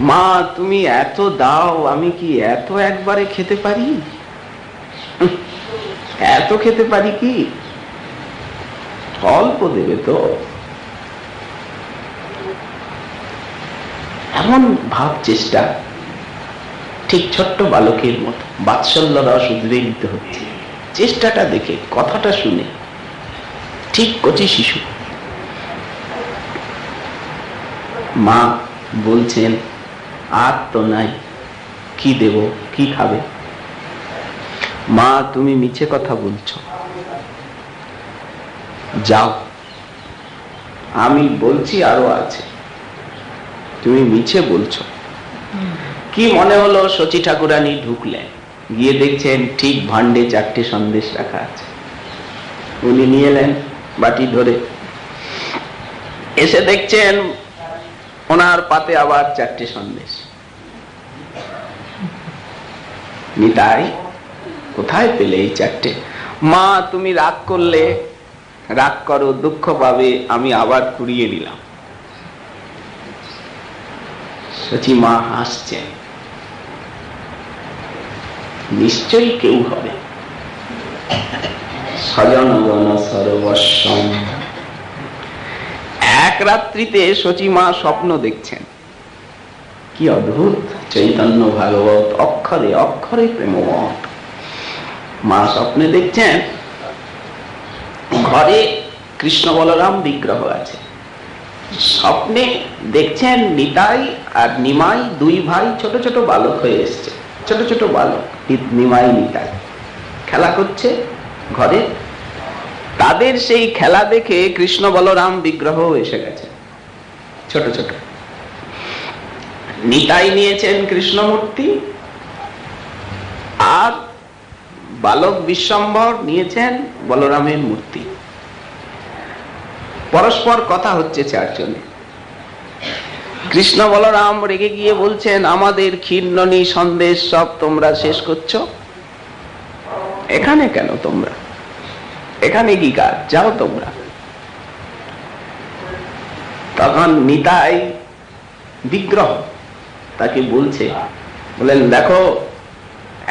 মা তুমি এত দাও, আমি কি এত একবারে খেতে পারি? এত খেতে পারি কি? অল্প দেবে তো। এমন ভাব চেষ্টা, ঠিক ছোট্ট বালকের মতো বাৎসল্য রস উদ্বেলিত হচ্ছে। চেষ্টাটা দেখে, কথাটা শুনে ঠিক কচি শিশু। মা বলছেন আর তো নাই, কি দেব, কি খাবে? মা তুমি মিছে কথা বলছো, যাও, আমি বলছি আরো আছে, তুমি মিছে বলছো। কি মনে হলো, শচী ঠাকুরানী ঢুকলেন, গিয়ে দেখছেন ঠিক ভান্ডে 4টে সন্দেশ রাখা আছে। উনি নিয়ে এলেন বাটি ধরে, এসে দেখছেন ওনার পাতে আবার 4টে সন্দেশ। নিতাই, কোথায় পেলে এই 4টে? মা, তুমি রাগ করলে, রাগ করো, দুঃখ পাবে, আমি আবার কুড়িয়ে নিলাম। শচী মা হাসছেন, নিশ্চয়ই কেউ হবে। স্বজনগণ সর্বস্বম। এক রাত্রিতে শচী মা স্বপ্ন দেখছেন, কি অদ্ভুত! চৈতন্য ভাগবত, অক্ষরে অক্ষরে প্রেমমত। মা স্বপ্নে দেখছেন ঘরে কৃষ্ণ বলরাম বিগ্রহ আছে। স্বপ্নে দেখছেন নিতাই আর নিমাই, 2 ভাই ছোট ছোট বালক হয়ে এসছে, ছোট ছোট বালক, নিমাই নিতাই খেলা করছে ঘরে। তাদের সেই খেলা দেখে কৃষ্ণ বলরাম বিগ্রহ এসে গেছে, ছোট ছোট। নিতাই নিয়েছেন কৃষ্ণ মূর্তি, আর বালক বিশ্বম্ভর নিয়েছেন বলরামের মূর্তি। পরস্পর কথা হচ্ছে 4 জনে। কৃষ্ণ বলরাম রেগে গিয়ে বলছেন, আমাদের ক্ষীরননি সন্দেশ সব তোমরা শেষ করছো, এখানে কেন তোমরা? এখানে কি কাজ? যাও তোমরা। তখন নিতাই বিগ্রহ তাকে বলছে, বলেন, দেখো,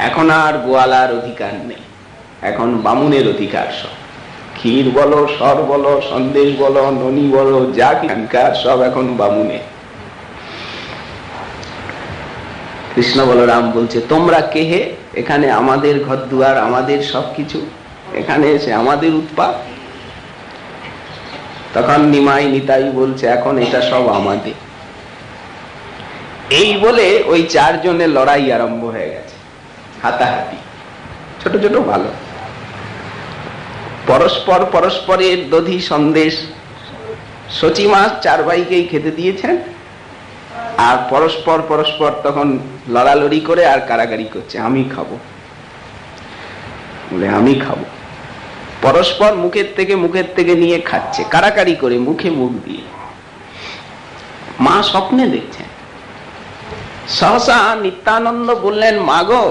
এখন আর গোয়ালার অধিকার নেই, এখন বামুনের অধিকার। সব ক্ষীর বলো, সর বলো, সন্দেশ বলো, ননি বলো, যা কিনকার সব এখন বামুনে। কৃষ্ণ বলরাম বলছে, তোমরা কে হে? এখানে আমাদের ঘর দুয়ার, আমাদের সবকিছু, এখানে এসে আমাদের উৎপাত। তখন নিমাই নিতাই বলছে, এখন এটা সব আমাদের। এই বলে ওই 4 জনের লড়াই আরম্ভ হয়ে গেছে, হাতাহাতি, ছোট ছোট ভালো। পরস্পর পরস্পরের দধি সন্দেশ শচী মা 4 ভাইকেই খেতে দিয়েছেন, আর পরস্পর পরস্পর তখন লড়ালড়ি করে আর কারাগারি করছে, আমি খাবো বলে, আমি খাবো। পরস্পর মুখের থেকে নিয়ে খাচ্ছে, কারাকারি করে, মুখে মুখ দিয়ে। মা স্বপ্নে দেখছেন। সহসা নিত্যানন্দ বললেন, মা গো,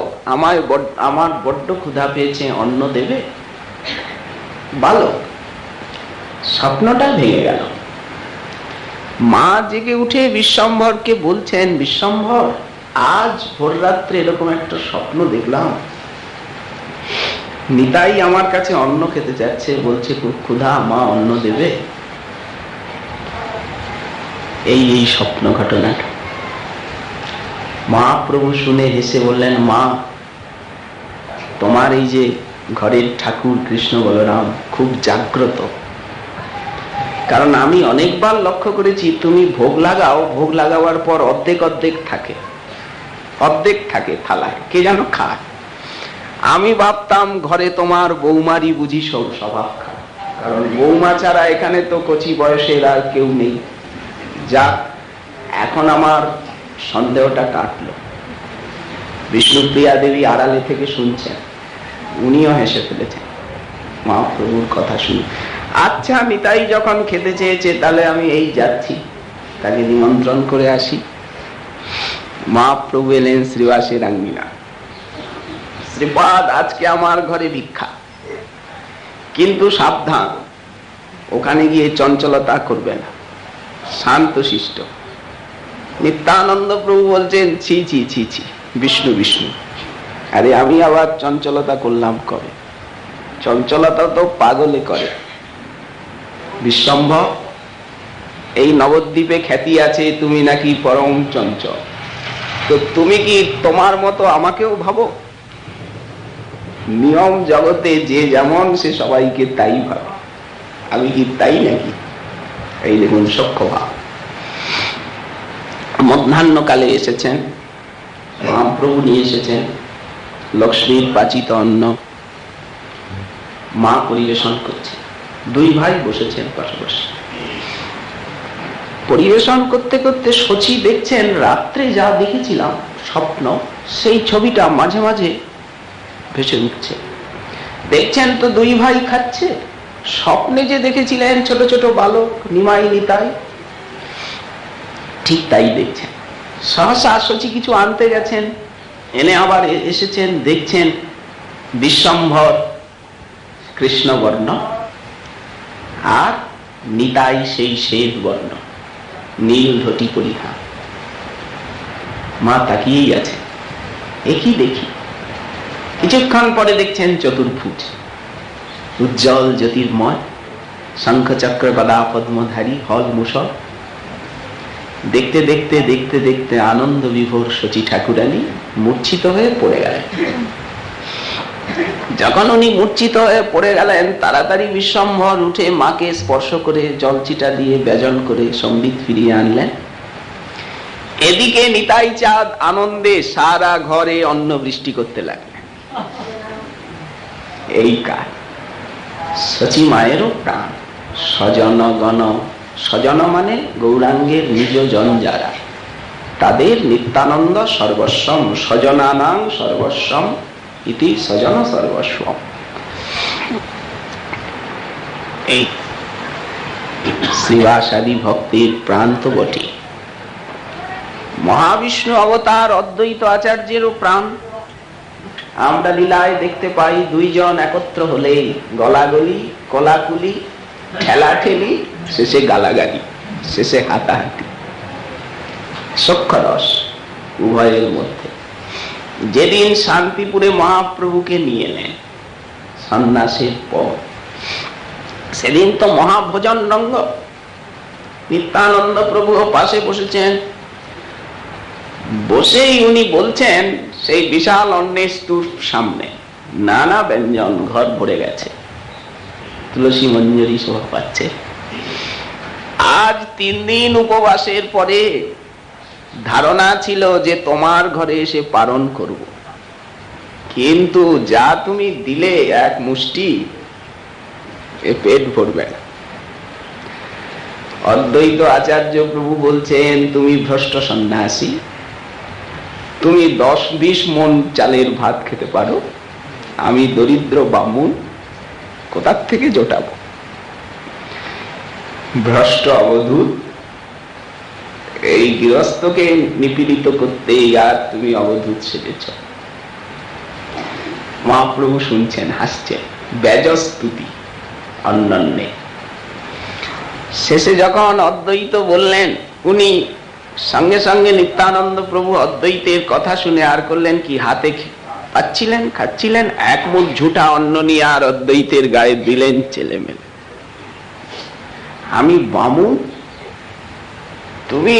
আমার বড্ড ক্ষুধা পেয়েছে, অন্ন দেবে? বালক স্বপ্নটা ভেঙে গেল। মা জেগে উঠে বিশ্বম্ভরকে বলছেন, বিশ্বম্ভর, আজ ভোর রাত্রে এরকম একটা স্বপ্ন দেখলাম, নিতাই আমার কাছে অন্ন খেতে যাচ্ছে, বলছে খুব ক্ষুধা, মা অন্ন দেবে? এই স্বপ্ন ঘটনাটা। মহাপ্রভু শুনে হেসে বললেন, মা, তোমার এই যে ঘরের ঠাকুর কৃষ্ণ বলরাম খুব জাগ্রত। কারণ আমি অনেকবার লক্ষ্য করেছি, তুমি ভোগ লাগাও, ভোগ লাগাবার পর অর্ধেক থাকে থালায়, কে যেন খায়। আমি ভাবতাম ঘরে তোমার বৌমারই বুঝি স্বভাব খায়, কারণ বৌমা ছাড়া এখানে তো কচি বয়সের আর কেউ নেই। যা, এখন আমার সন্দেহটা কাটলো। বিষ্ণুপ্রিয়া দেবী আড়ালে থেকে শুনছেন, উনিও হেসে ফেলেছেন মহাপ্রভুর কথা শুনে। আচ্ছা, নিতাই যখন খেতে চেয়েছে, তাহলে আমি এই যাচ্ছি, তাকে নিমন্ত্রণ করে আসি। মহাপ্রভু এলেন শ্রীবাসের আঙ্গিনা। শ্রীপাদ, আজকে আমার ঘরে ভিক্ষা, কিন্তু সাবধান, ওখানে গিয়ে চঞ্চলতা করবে না, শান্ত শিষ্ট। নিত্যানন্দ প্রভু বলছেন, ছি ছি ছি ছি, বিষ্ণু বিষ্ণু, আরে আমি আবার চঞ্চলতা করলাম কবে? চঞ্চলতা তো পাগলে করে। বিশ্বম্ভর, এই নবদ্বীপে খ্যাতি আছে তুমি নাকি পরম চঞ্চল, তো তুমি কি তোমার মতো আমাকেও ভাবো? নিয়ম জগতে যে যেমন, সে সবাইকে তাই ভাবে, আমি কি তাই নাকি? এই দেখুন সখ্য ভাব। মধ্যাহ্নকালে এসেছেন মহাপ্রভু, নিয়ে এসেছেন লক্ষ্মীর পাচিত অন্ন, মা পরিবেশন করছে। দুই ভাই বসেছেন পাশাপাশি। পরিবেশন করতে করতে শচী দেখছেন রাত্রে যা দেখেছিলাম স্বপ্ন, সেই ছবিটা মাঝে মাঝে ভেসে উঠছে। দেখছেন তো দুই ভাই খাচ্ছে, স্বপ্নে যে দেখেছিলেন ছোট ছোট বালক নিমাই নিতাই, ঠিক তাই দেখছেন। সহসা শচী কিছু আনতে গেছেন, এনে আবার এসেছেন, দেখছেন বিশ্বম্ভর কৃষ্ণবর্ণ আর নিতাই সেই শ্বেত বর্ণ, নীল ধটি পরিধান। মা তাকিয়েই আছে, একই দেখি। কিছুক্ষণ পরে দেখছেন চতুর্ভুজ, উজ্জ্বল জ্যোতির্ময়, শঙ্খচক্র গদা পদ্মধারী, হল মুসল। দেখতে দেখতে দেখতে দেখতে আনন্দ বিভোর শচী ঠাকুরানী মূর্ছিত হয়ে পড়ে গেলেন। যখন উনি মূর্ছিত হয়ে পড়ে গেলেন, তাড়াতাড়ি বিশ্বম্ভর উঠে মাকে স্পর্শ করে জলচিটা দিয়ে ব্যজন করে সম্বিত ফিরিয়ে আনলেন। এদিকে নিতাই চাঁদ আনন্দে সারা ঘরে অন্ন বৃষ্টি করতে লাগলেন। এই কাজ শচী মায়েরও প্রাণ। স্বজন গণ, স্বজন মানে গৌরাঙ্গের নিজ জন যারা, তাদের নিত্যানন্দ সর্বস্বম, স্বজনানাং সর্বস্বম ইতি স্বজন সর্বস্বম। এই শ্রীবাসাদি ভক্তির প্রাণ তো বটে, মহাবিষ্ণু অবতার অদ্বৈত আচার্যেরও প্রাণ। আমরা লীলায় দেখতে পাই দুইজন একত্র হলে গলাগলি, কলাকুলি, ঠেলাঠেলি, শেষে গালাগালি, শেষে হাতাহাতি, সখ্যরস উভয়ের মধ্যে। যেদিন শান্তিপুরে মহাপ্রভুকে নিয়ে নেন সন্ন্যাসের পর, সেদিন তো মহাভোজন রঙ্গ। নিত্যানন্দ প্রভু পাশে বসেছেন, বসেই উনি বলছেন সেই বিশাল অন্নের স্তূপ সামনে, নানা ব্যঞ্জন, ঘর ভরে গেছে, তুলসী মঞ্জরি শোভা পাচ্ছে। আজ 3 দিন উপবাসের পরে ধারণা ছিল যে তোমার ঘরে এসে পালন করব, কিন্তু যা তুমি দিলে এক মুষ্টি, এ পেট ভরবে না। অদ্বৈত আচার্য প্রভু বলছেন, তুমি ভ্রষ্ট সন্ন্যাসী, তুমি 10-20 মণ চালের ভাত খেতে পারো, আমি দরিদ্র বামুন কোথার থেকে জোটাবো? ভ্রষ্ট অবধূত, এই গৃহস্থকে নিপীড়িত করতে আর তুমি অবধূত সেজেছ। মহাপ্রভু শুনছেন, হাসছেন, ব্যজস্তুতি অন্যান্যে। শেষে যখন অদ্বৈত বললেন, উনি সঙ্গে সঙ্গে নিত্যানন্দ প্রভু অদ্বৈতের কথা শুনে আর করলেন কি, হাতে পাচ্ছিলেন, খাচ্ছিলেন, এক মুঠ ঝুটা অন্ন নিয়ে আর অদ্বৈতের গায়ে দিলেন ছেলেমেলে। আমি বামুন, তুমি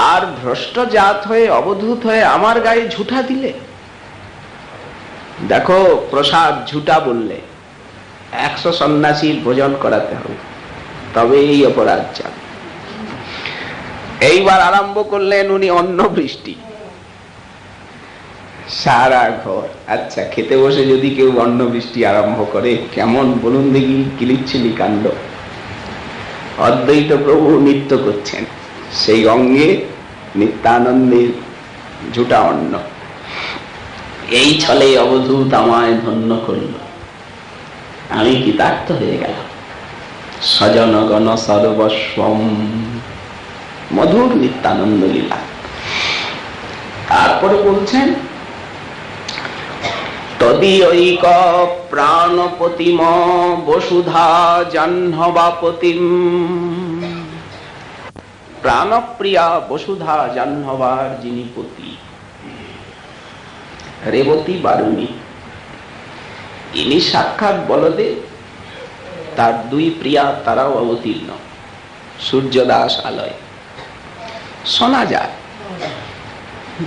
আর ভ্রষ্ট জাত হয়ে অবধূত হয়ে আমার গায়ে ঝুটা দিলে। দেখো, প্রসাদ ঝুটা বললে 100 সন্ন্যাসীর ভোজন করাতে হবে, তবে এই অপরাধ যাবে। এইবার আরম্ভ করলেন উনি অন্ন বৃষ্টি, সারা ঘর। আচ্ছা, খেতে বসে যদি কেউ অন্ন বৃষ্টি আরম্ভ করে, কেমন বলুন দেখি, কিলিচ্ছিলি কাণ্ড। অদ্বৈত প্রভু নৃত্য করছেন, সেই অঙ্গে নিত্যানন্দের ঝুটা অন্ন। এই ছলে অবধূত আমায় ধন্য করল, আমি কৃতার্থ হয়ে গেলাম। স্বজনগণ সর্বস্বম, মধুর নিত্যানন্দ লীলা। তারপরে বলছেন, তদীয়ৈক প্রাণপতিম বসুধা জাহ্নবাপতিম। প্রাণপ্রিয়া বসুধা জাহ্নবার যিনি পতি, রেবতী বারুণী, ইনি সাক্ষাৎ বলদেব। তার 2 প্রিয়া, তারাও অবতীর্ণ সূর্যদাস আলয়। শোনা যায়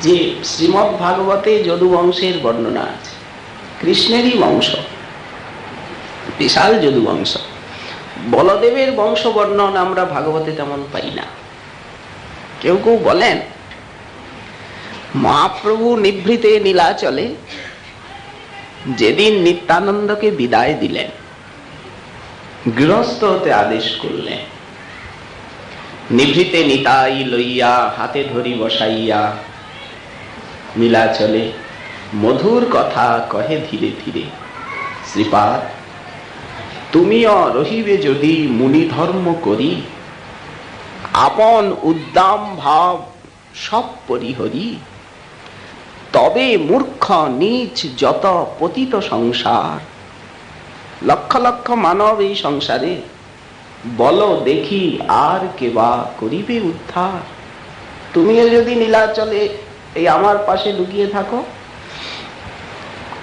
যে শ্রীমদ্ ভাগবতে যদুবংশের বর্ণনা আছে, কৃষ্ণেরই বংশ, বিশাল যদুবংশ। বলদেবের বংশ বর্ণন আমরা ভাগবতে তেমন পাই না। কেউ কেউ বলেন, মহাপ্রভু নিভৃতে নীলাচলে যেদিন নিত্যানন্দকে বিদায় দিলেন, গৃহস্থ হতে আদেশ করলেন। নিভৃতে নিতাই লইয়া হাতে ধরি বসাইয়া নীলাচলে মধুর কথা কহে ধীরে ধীরে, শ্রীপাদ তুমিও রহিবে যদি মুনি ধর্ম করি, আপন উদ্দাম ভাব সব পরিহরি, তবে মূর্খ নীচ যত পতিত সংসার। লক্ষ লক্ষ মানব এই সংসারে, বলো দেখি আর কেবা করিবে উদ্ধার। তুমিও যদি নীলাচলে এই আমার পাশে লুকিয়ে থাকো,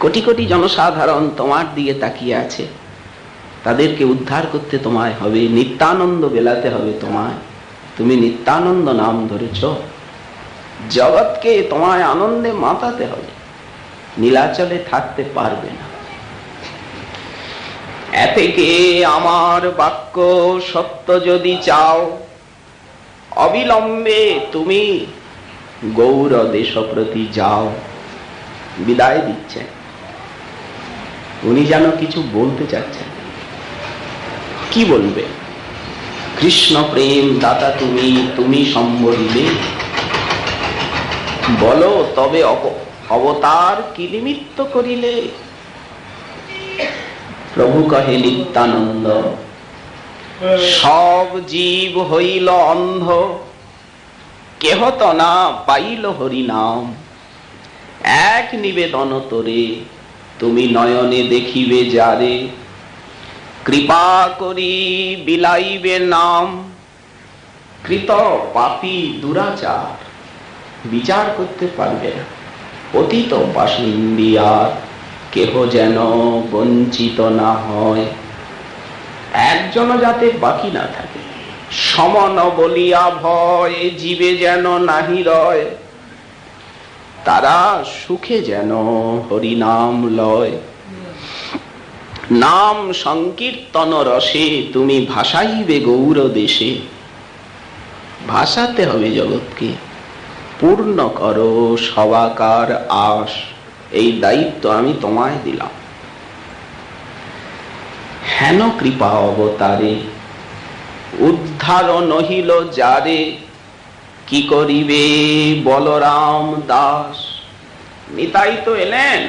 কোটি কোটি জনসাধারণ তোমার দিকে তাকিয়ে আছে, তাদেরকে উদ্ধার করতে তোমায় হবে, নিত্যানন্দ বেলাতে হবে তোমায়। তুমি নিত্যানন্দ নাম ধরেছ, জগৎকে তোমায় আনন্দে মাতাতে হবে, নীলাচলে থাকতে পারবে না। এতে আমার বাক্য সত্য যদি চাও, অবিলম্বে তুমি গৌর দেশ প্রতি যাও। বিদায় দিচ্ছেন। উনি যেন কিছু বলতে চাচ্ছেন। কি বলবে? কৃষ্ণ প্রেম দাতা তুমি, তুমি সম্বলিলে বলো তবে অবতার কি নিমিত্ত করিলে। প্রভু কহে নিত্যানন্দ, সব জীব হইল অন্ধ, কেহ তো না পাইল হরি নাম। এক নিবেদন তোরে, তুমি নয়নে দেখিবে যারে, কৃপা করি বিলাইবে নাম। কৃত পাপী দুরাচার বিচার করতে পারবে না, পতিত বাসিন্দিয়ার কেহ যেন বঞ্চিত না হয়। একজন যাতে বাকি না থাকে, সমন বলিয়া ভয় জীবে যেন নাহি রয়। তারা সুখে যেন হরিনাম লয়। নাম সংকীর্তন রসে তুমি ভাসাইবে গৌর দেশে। ভাসাতে হবে জগৎকে, পূর্ণ করো সবাকার আশ, এই দায়িত্ব আমি তোমায় দিলাম। হেন কৃপা অবতারে উদ্ধার নহিল যারে, কি করিবে বলরাম দাস। নিতাই তো এলেন,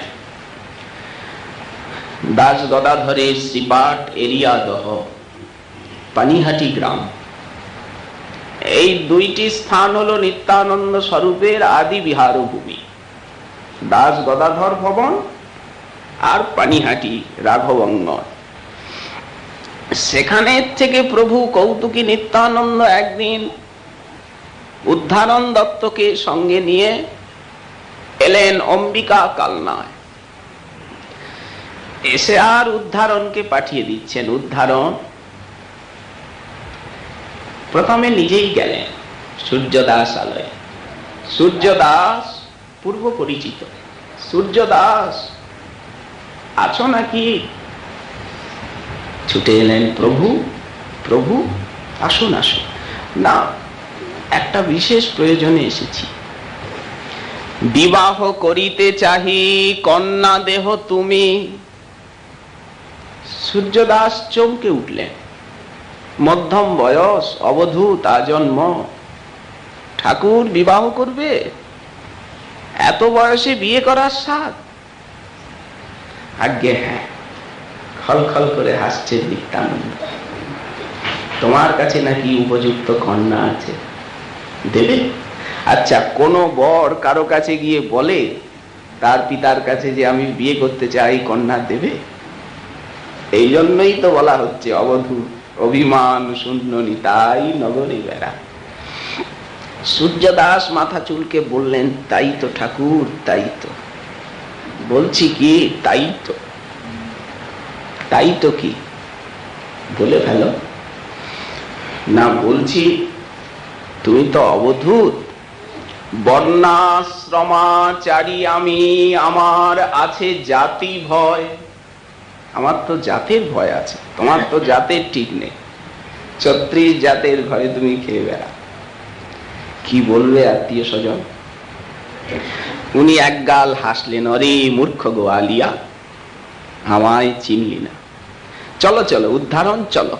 দাস গদাধরের শ্রীপাঠ এরিয়া দহ পানিহাটি গ্রাম, এই দুইটি স্থান হলো নিত্যানন্দ স্বরূপের আদি বিহার ভূমি। দাস গদাধর ভবন আর পানিহাটি রাঘবঙ্গ। সেখানে থেকে প্রভু কৌতুকী নিত্যানন্দ একদিন উদ্ধারণ দত্তকে সঙ্গে নিয়ে এলেন অম্বিকা কালনায়। এসে আর উদ্ধারণকে পাঠিয়ে দিচ্ছেন। উদ্ধারণ প্রথমে নিজেই গেলেন সূর্যদাস আলয়ে। সূর্যদাস পূর্ব পরিচিত। সূর্যদাস আছো নাকি? ছুটে এলেন, প্রভু প্রভু আসুন আসুন। না, একটা বিশেষ প্রয়োজনে এসেছি। বিবাহ করিতে চাহি কন্যা দেহ তুমি। সূর্যদাস চমকে উঠলেন। মধ্যম বয়স, অবধূত আজন্ম, ঠাকুর বিবাহ করবে? এত বয়সে বিয়ে করার সাধ? আজ্ঞে হ্যাঁ। খলখল করে হাসছে নিত্যানন্দ। তোমার কাছে নাকি উপযুক্ত কন্যা আছে, দেবে? আচ্ছা, কোন বর কারো কাছে গিয়ে বলে তার পিতার কাছে যে আমি বিয়ে করতে চাই, কন্যা দেবে? এই জন্যই তো বলা হচ্ছে অবধূত অভিমান শূন্য নিতাই নগরে বেড়া। সূর্যদাস মাথা চুলকে বললেন, তাই তো ঠাকুর, তাই তো। বলছি কি, তাই তো। তাই তো কি বলে ফেলো না। বলছি তুমি তো অবধূত, বর্ণাশ্রমাচারী আমি, আমার আছে জাতি ভয়। আমার তো জাতের ভয় আছে, তোমার তো জাতের ঠিক নেই। 36 জাতের ভয়ে তুমি খেয়ে বেড়া। কি বলবে আত্মীয় স্বজন? উনি একগাল হাসলেন, অরে মূর্খ গোয়ালিয়া, আমায় চিনলি না। চলো চলো উদ্ধারণ চলো।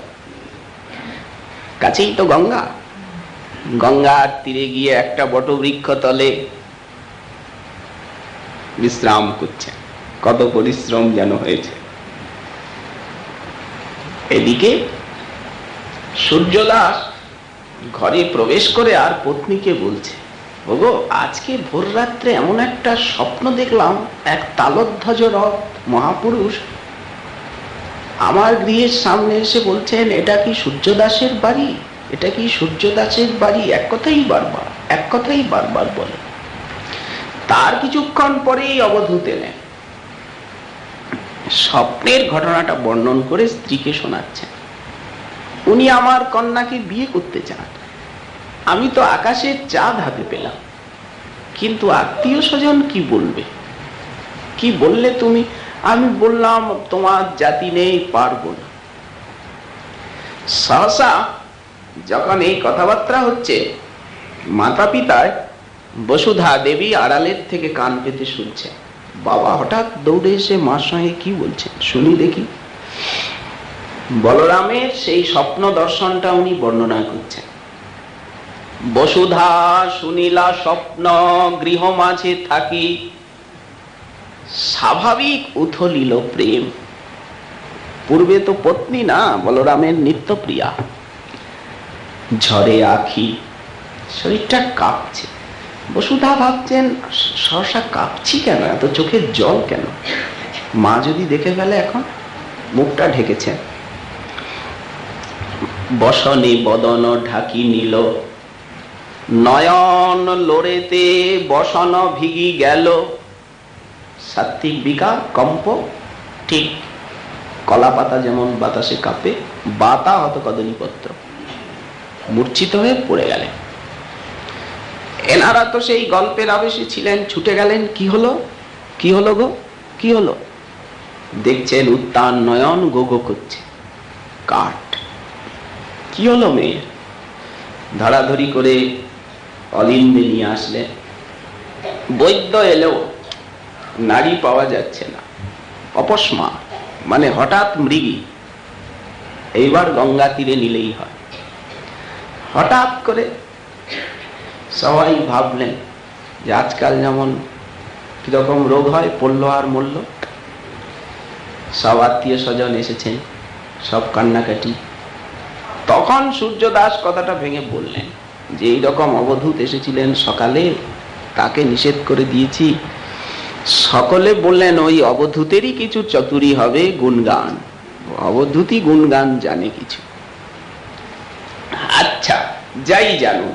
কাছেই তো গঙ্গা, গঙ্গার তীরে গিয়ে একটা বটবৃক্ষ তলে বিশ্রাম করছে। কত পরিশ্রম যেন হয়েছে। এদিকে সূর্যদাস ঘরে প্রবেশ করে আর পত্নীকে বলছে, ওগো আজকে ভোর রাত্রে এমন একটা স্বপ্ন দেখলাম, এক তালধ্বজ রথ মহাপুরুষ আমার গৃহের সামনে এসে বলছেন, এটা কি সূর্যদাসের বাড়ি, এটা কি সূর্যদাসের বাড়ি, এক কথাই বারবার বলে। তার কিছুক্ষণ পরেই অবধূত এলেন, স্বপ্নের ঘটনাটা বর্ণন করে স্ত্রীকে শোনাচ্ছেন। উনি আমার কন্যাকে বিয়ে করতে চান। আমি তো আকাশের চাঁদ হাতে পেলাম, কিন্তু আত্মীয় স্বজন কি বলবে, কি বললে তুমি? আমি বললাম তোমার জাতি নেই, পারবো না। সহসা যখন এই কথাবার্তা হচ্ছে, মাতা পিতায় বসুধা দেবী আড়ালের থেকে কান পেতে শুনছে। বাবা হঠাৎ দৌড়ে এসে মার সঙ্গে কি বলছেন শুনি দেখি। বলরামের সেই স্বপ্ন দর্শনটা উনি বর্ণনা করছেন। বসুধা শুনিলা স্বপ্ন, গৃহ মাঝে থাকি স্বাভাবিক উথলিল প্রেম। পূর্বে তো পত্নী না, বলরামের নিত্য প্রিয়া। ঝরে আখি, শরীরটা কাঁপছে। বসুধা ভাবছেন, সহসা কাঁপছি কেন, এত চোখের জল কেন? মা যদি দেখে ফেলে এখন। মুখটা ঢেকেছে। বসনে বদন ঢাকি নিল, নয়ন লড়েতে বসন ভিগি গেল। সাত্ত্বিক বিকার কম্প, ঠিক কলা পাতা যেমন বাতাসে কাঁপে, বাতা হত কদলীপত্র। মূর্ছিত হয়ে পড়ে গেলেন। এনারা তো সেই গল্পের আবেশে ছিলেন, ছুটে গেলেন। কি হলো, কি হলো গো, কি হলো? দেখছেন উত্তান নয়ন গো গো করছে। কাঠ। কি হলো মেয়ে? ধরাধরি করে অলিন্দে নিয়ে আসলে। বৈদ্য এলেও নারী পাওয়া যাচ্ছে না। অপস্মা মানে হঠাৎ মৃগী। এইবার গঙ্গা তীরে নিলেই হয়। হঠাৎ করে সবাই ভাবলেন যে আজকাল যেমন কিরকম রোগ হয়, পড়ল আর মরল। সব আত্মীয় স্বজন এসেছেন, সব কান্নাকাটি। তখন সূর্যদাস কথাটা ভেঙে বললেন যে এইরকম অবধূত এসেছিলেন সকালে, তাকে নিষেধ করে দিয়েছি। সকলে বললেন ওই অবধূতেরই কিছু চতুরি হবে, গুণগান। অবধূতই গুণগান জানে কিছু। আচ্ছা যাই জানুন,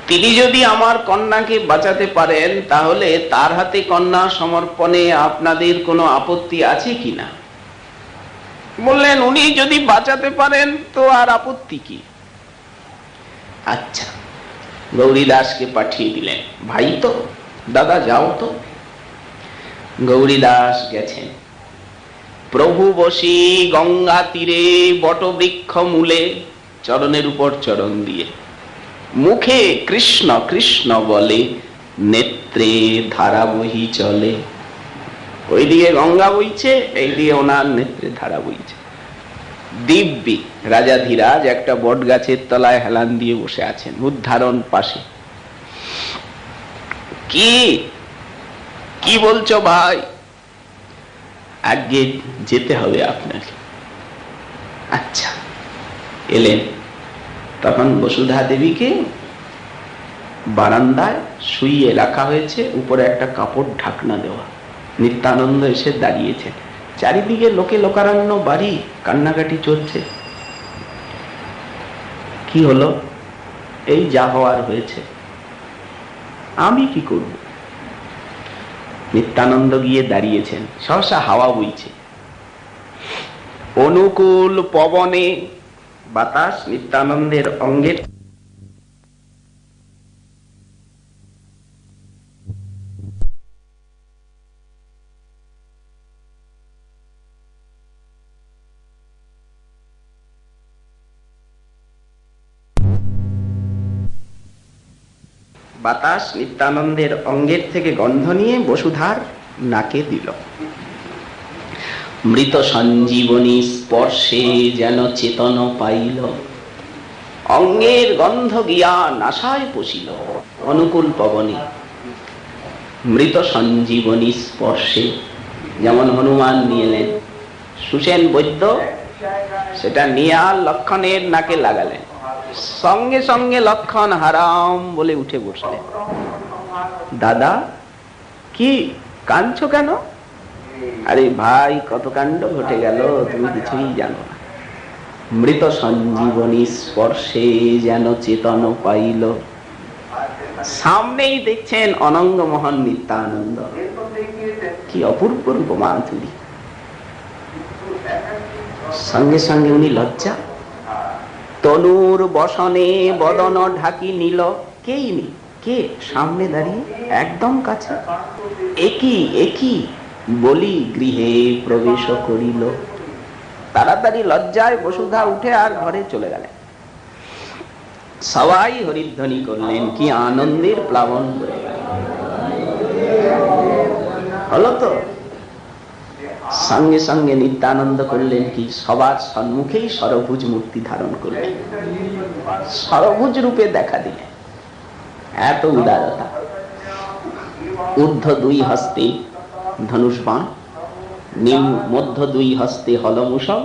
তিনি যদি আমার কন্যাকে বাঁচাতে পারেন তাহলে তার হাতে কন্যা সমর্পণে আপনাদের কোনো আপত্তি আছে কিনা? বললেন উনি যদি বাঁচাতে পারেন তো আর আপত্তি কি। আচ্ছা, গৌরীদাসকে পাঠিয়ে দিলেন। ভাই তো, দাদা যাও তো। গৌরীদাস গেছেন। প্রভু বসি গঙ্গা তীরে বটবৃক্ষ মূলে, চরণের উপর চরণ দিয়ে, মুখে কৃষ্ণ কৃষ্ণ বলে, নেত্রে ধারা বহি চলে। ওইদিকে গঙ্গা বইছে, এইদিকে ওনার নেত্রে ধারা বইছে। দিব্যি রাজাধিরাজ একটা বট গাছের তলায় হেলান দিয়ে বসে আছেন, উদ্ধারণ পাশে। কি কি বলছো ভাই? আগে যেতে হবে আপনাকে। আচ্ছা, এলেন। তখন বসুধা দেবীকে বারান্দায় শুইয়ে রাখা হয়েছে, উপরে একটা কাপড় ঢাকনা দেওয়া। নিত্যানন্দ এসে দাঁড়িয়েছেন। চারিদিকে লোকে লোকারণ্য, বাড়ি, কান্নাকাটি চলছে। কি হলো? এই যা হওয়ার হয়েছে, আমি কি করব? নিত্যানন্দ গিয়ে দাঁড়িয়েছেন। সহসা হাওয়া বইছে, অনুকূল পবনে বাতাস নিত্যানন্দের অঙ্গের বাতাস নিত্যানন্দের অঙ্গের থেকে গন্ধ নিয়ে বসুধার নাকে দিল। মৃত সঞ্জীবনী স্পর্শে যেন চেতন পাইল, অঙ্গের গন্ধ গিয়া নাসায় পশিল অনুকূল পবনে। মৃত সঞ্জীবনী স্পর্শে, যেমন হনুমান নিয়ে এলেন, সুসেন বৈদ্য সেটা নিয়ে আর লক্ষণের নাকে লাগালেন, সঙ্গে সঙ্গে লক্ষণ হারাম বলে উঠে বসলেন। দাদা কি কাঁদছো কেন? আরে ভাই, কত কাণ্ড ঘটে গেল, তুমি কিছুই জানো না। মৃত সঞ্জীবনী স্পর্শে যেন চেতন পাইল। সামনেই দেখছেন অনঙ্গ মোহন নিত্যানন্দ, কি অপূর্ব রূপমান তিনি। সঙ্গে সঙ্গে উনি লজ্জা, তনুর বসনে বদন ঢাকি নিল। কেই নি, কে সামনে দাঁড়িয়ে একদম কাছে। একই একই বলি গৃহে প্রবেশ করিল। তাড়াতাড়ি লজ্জায় বসুধা উঠে আর ঘরে চলে গেলেন। সবাই হরিধ্বনি করলেন, কি আনন্দের প্লাবন বয়ে গেল। হলো তো। সঙ্গে সঙ্গে নিত্যানন্দ করলেন কি, সবার সম্মুখেই সরভুজ মূর্তি ধারণ করলেন, সরভুজ রূপে দেখা দিলেন। এত উদারতা। ঊর্ধ্ব দুই হস্তে ধনুষ বাণ, মধ্য দুই হস্তে হলমূষক,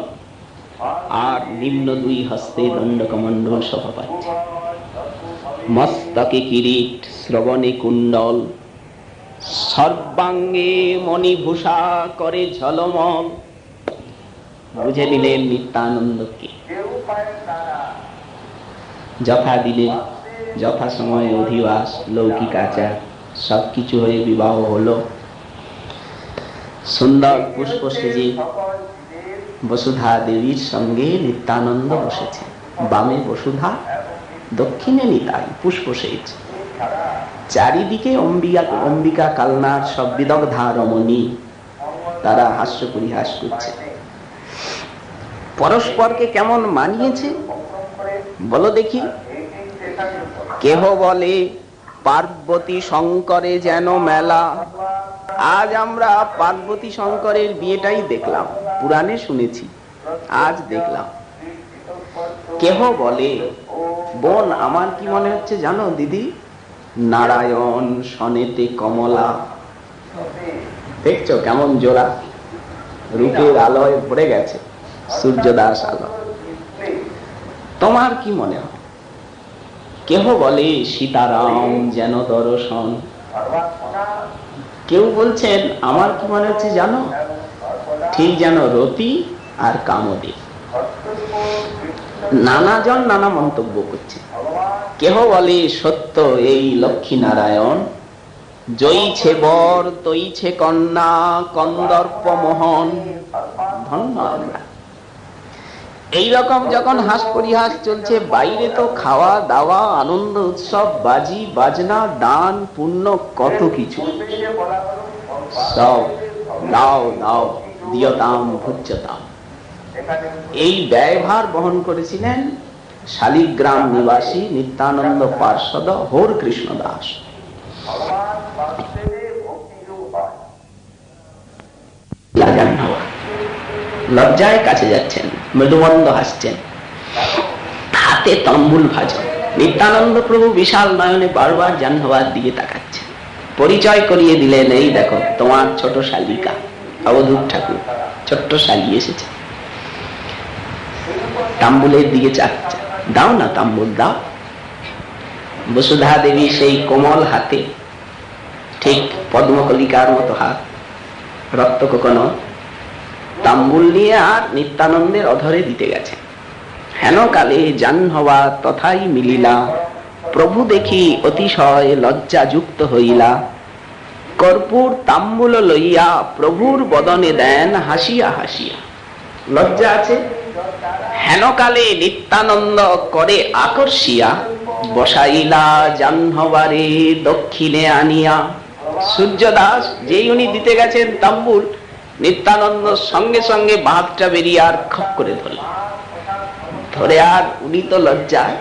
আর নিম্ন দুই হস্তে দণ্ডকমণ্ডল শোভা পাচ্ছে। মস্তকে কিরীট, শ্রবণে কুণ্ডল, সর্বাঙ্গে মণিভূষা করে ঝলমল। বুঝে নিলেন নিত্যানন্দকে। যথা দিলে যথা সময়ে অধিবাস, লৌকিক আচার সবকিছু হয়ে বিবাহ হলো। সুন্দর পুষ্প সেজে বসুধা দেবীর সঙ্গে নিত্যানন্দ বসেছে। বামে বসুধা, দক্ষিণে নিতাই, পুষ্প সেজ। চারিদিকে অম্বিকা কালনার সব বিদগ্ধা রমণী, তারা হাস্য পরিহাস করছে। পরস্পরকে কেমন মানিয়েছে বলো দেখি। কেহ বলে পার্বতী শঙ্করে যেন মেলা। আজ আমরা পার্বতী শঙ্করের বিয়েটাই দেখলাম, পুরাণে শুনেছি, আজ দেখলাম। কেহ বলে, বোন আমার কি মনে হচ্ছে জানো দিদি, নারায়ণ সনেতে কমলা। দেখছো কেমন জোড়া, রূপের আলোয় ভরে গেছে, সূর্যদাস আলো। তোমার কি মনে হয়? কেহ বলে সীতারাম যেন দর্শন। কেউ বলছেন আমার কি মনে হচ্ছে জানো, ঠিক যেন রতি আর কামদেব। নানাজন নানা মন্তব্য করছে। কেহ বলে সত্য এই লক্ষ্মী নারায়ণ, জয়ীছে বর তৈছে কন্যা, কন্দর্প মোহন। ধন্য আমরা। এইরকম যখন হাস পরিহাস চলছে, বাইরে তো খাওয়া দাওয়া, আনন্দ উৎসব, বাজি বাজনা, দান পুণ্য, কত কিছু। সব দাও দাও, দিয়তাম ভুজ্যতাম। এই ব্যয়ভার বহন করেছিলেন শালিগ্রাম নিবাসী নিত্যানন্দ পার্ষদ হর কৃষ্ণ দাস। লজ্জায় কাছে যাচ্ছেন, মৃদুমন্দ হাসছেন, হাতে তাম্বুল ভাজন। নিত্যানন্দ প্রভু বিশাল নয়নে বারবার জাহ্নবার দিকে তাকাচ্ছেন। পরিচয় করিয়ে দিলেন, এই দেখো তোমার ছোট শালিকা অবধূত ঠাকুর, ছোট্ট শালি এসেছে। তাম্বুলের দিকে চাচ্ছে, দাও না তাম্বুল দাও। বসুধা দেবী সেই কোমল হাতে, ঠিক পদ্মকলিকার মতো হাত, রক্ত কোকোনো, তাম্বুল নিয়ে আর নিত্যানন্দের অধরে দিতে গেছে। হেন কালে জাহ্নবা তথাই মিলিলা, প্রভু দেখি অতিশয় লজ্জা যুক্ত হইলা। কর্পূর তাম্বুল লইয়া প্রভুর বদনে দেন হাসিয়া হাসিয়া। লজ্জা আছে। হেন কালে নিত্যানন্দ করে আকর্ষিয়া, বসাইলা জাহ্নবারে দক্ষিণে আনিয়া। সূর্যদাস যেই উনি দিতে গেছেন তাম্বুল, নিত্যানন্দ সঙ্গে সঙ্গে বাঁধটা বেরিয়ে আর খপ করে ধরে আর উনি তো লজ্জায়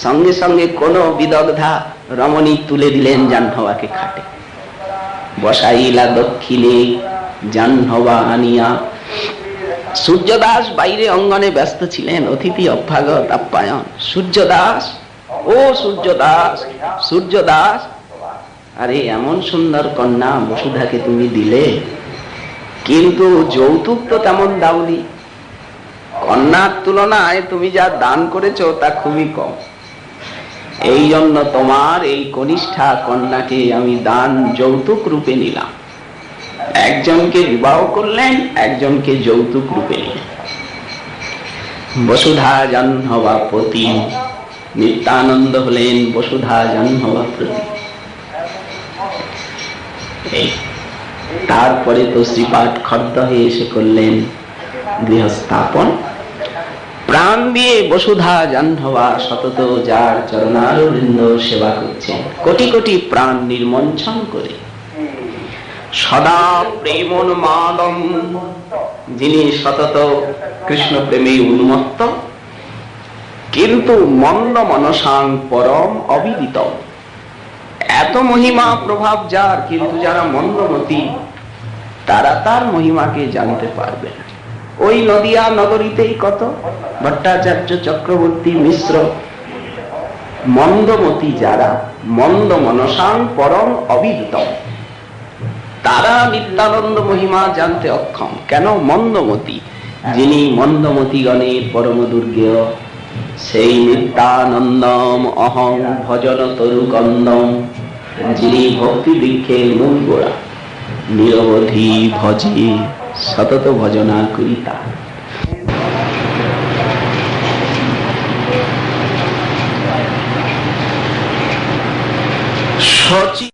সঙ্গে সঙ্গে কোন বিদগ্ধা রমণী তুলে দিলেন জাহ্নবাকে খাটে। বসাইলা দক্ষিণে জাহ্নবা আনিয়া। সূর্যদাস বাইরে অঙ্গনে ব্যস্ত ছিলেন, অতিথি অভ্যাগত আপ্যায়ন। সূর্যদাস, ও সূর্যদাস, সূর্যদাস, আরে এমন সুন্দর কন্যা বসুধাকে তুমি দিলে, কিন্তু যৌতুক তো তেমন দাওনি। কন্যার তুলনায় তুমি যা দান করেছো তা খুবই কম। এই জন্য তোমার এই কনিষ্ঠা কন্যাকে আমি দান যৌতুক রূপে নিলাম। একজনকে বিবাহ করলেন, একজনকে যৌতুক রূপে নিলেন। বসুধা জাহ্নবা পতি, নিত্যানন্দ হলেন বসুধা জাহ্নবা প্রতি। তারপরে তো শ্রীপাঠ খদ্দ হয়ে এসে করলেন গৃহস্থাপন। প্রাণ দিয়ে বসুধা জাহ্নবা সতত যার চরণারবিন্দ সেবা করছেন, কোটি কোটি প্রাণ নির্মঞ্চন করে। সদা প্রেমোন্মাদম, যিনি সতত কৃষ্ণ প্রেমে উন্মত্ত, কিন্তু মন্দ মনসাং পরম অবিদিত। এত মহিমা প্রভাব যার, কিন্তু যারা মন্দমতি তারা তার মহিমাকে জানতে পারবে না। ওই নদিয়া নগরীতেই কত ভট্টাচার্য, চক্রবর্তী, মিশ্র, মন্দমতি যারা, মন্দ মনসাং পরম অবিদিত, তারা নিত্যানন্দ মহিমা জানতে অক্ষম। কেন? মন্দমতি। যিনি মন্দমতিগণের পরম দুর্গেয়, সেই নিত্যানন্দম অহং ভজন তরুকন্দম, যিনি ভক্তি বৃক্ষের মূল গোড়া, নিরবধি ভজে সতত ভজনা করিতা। সচি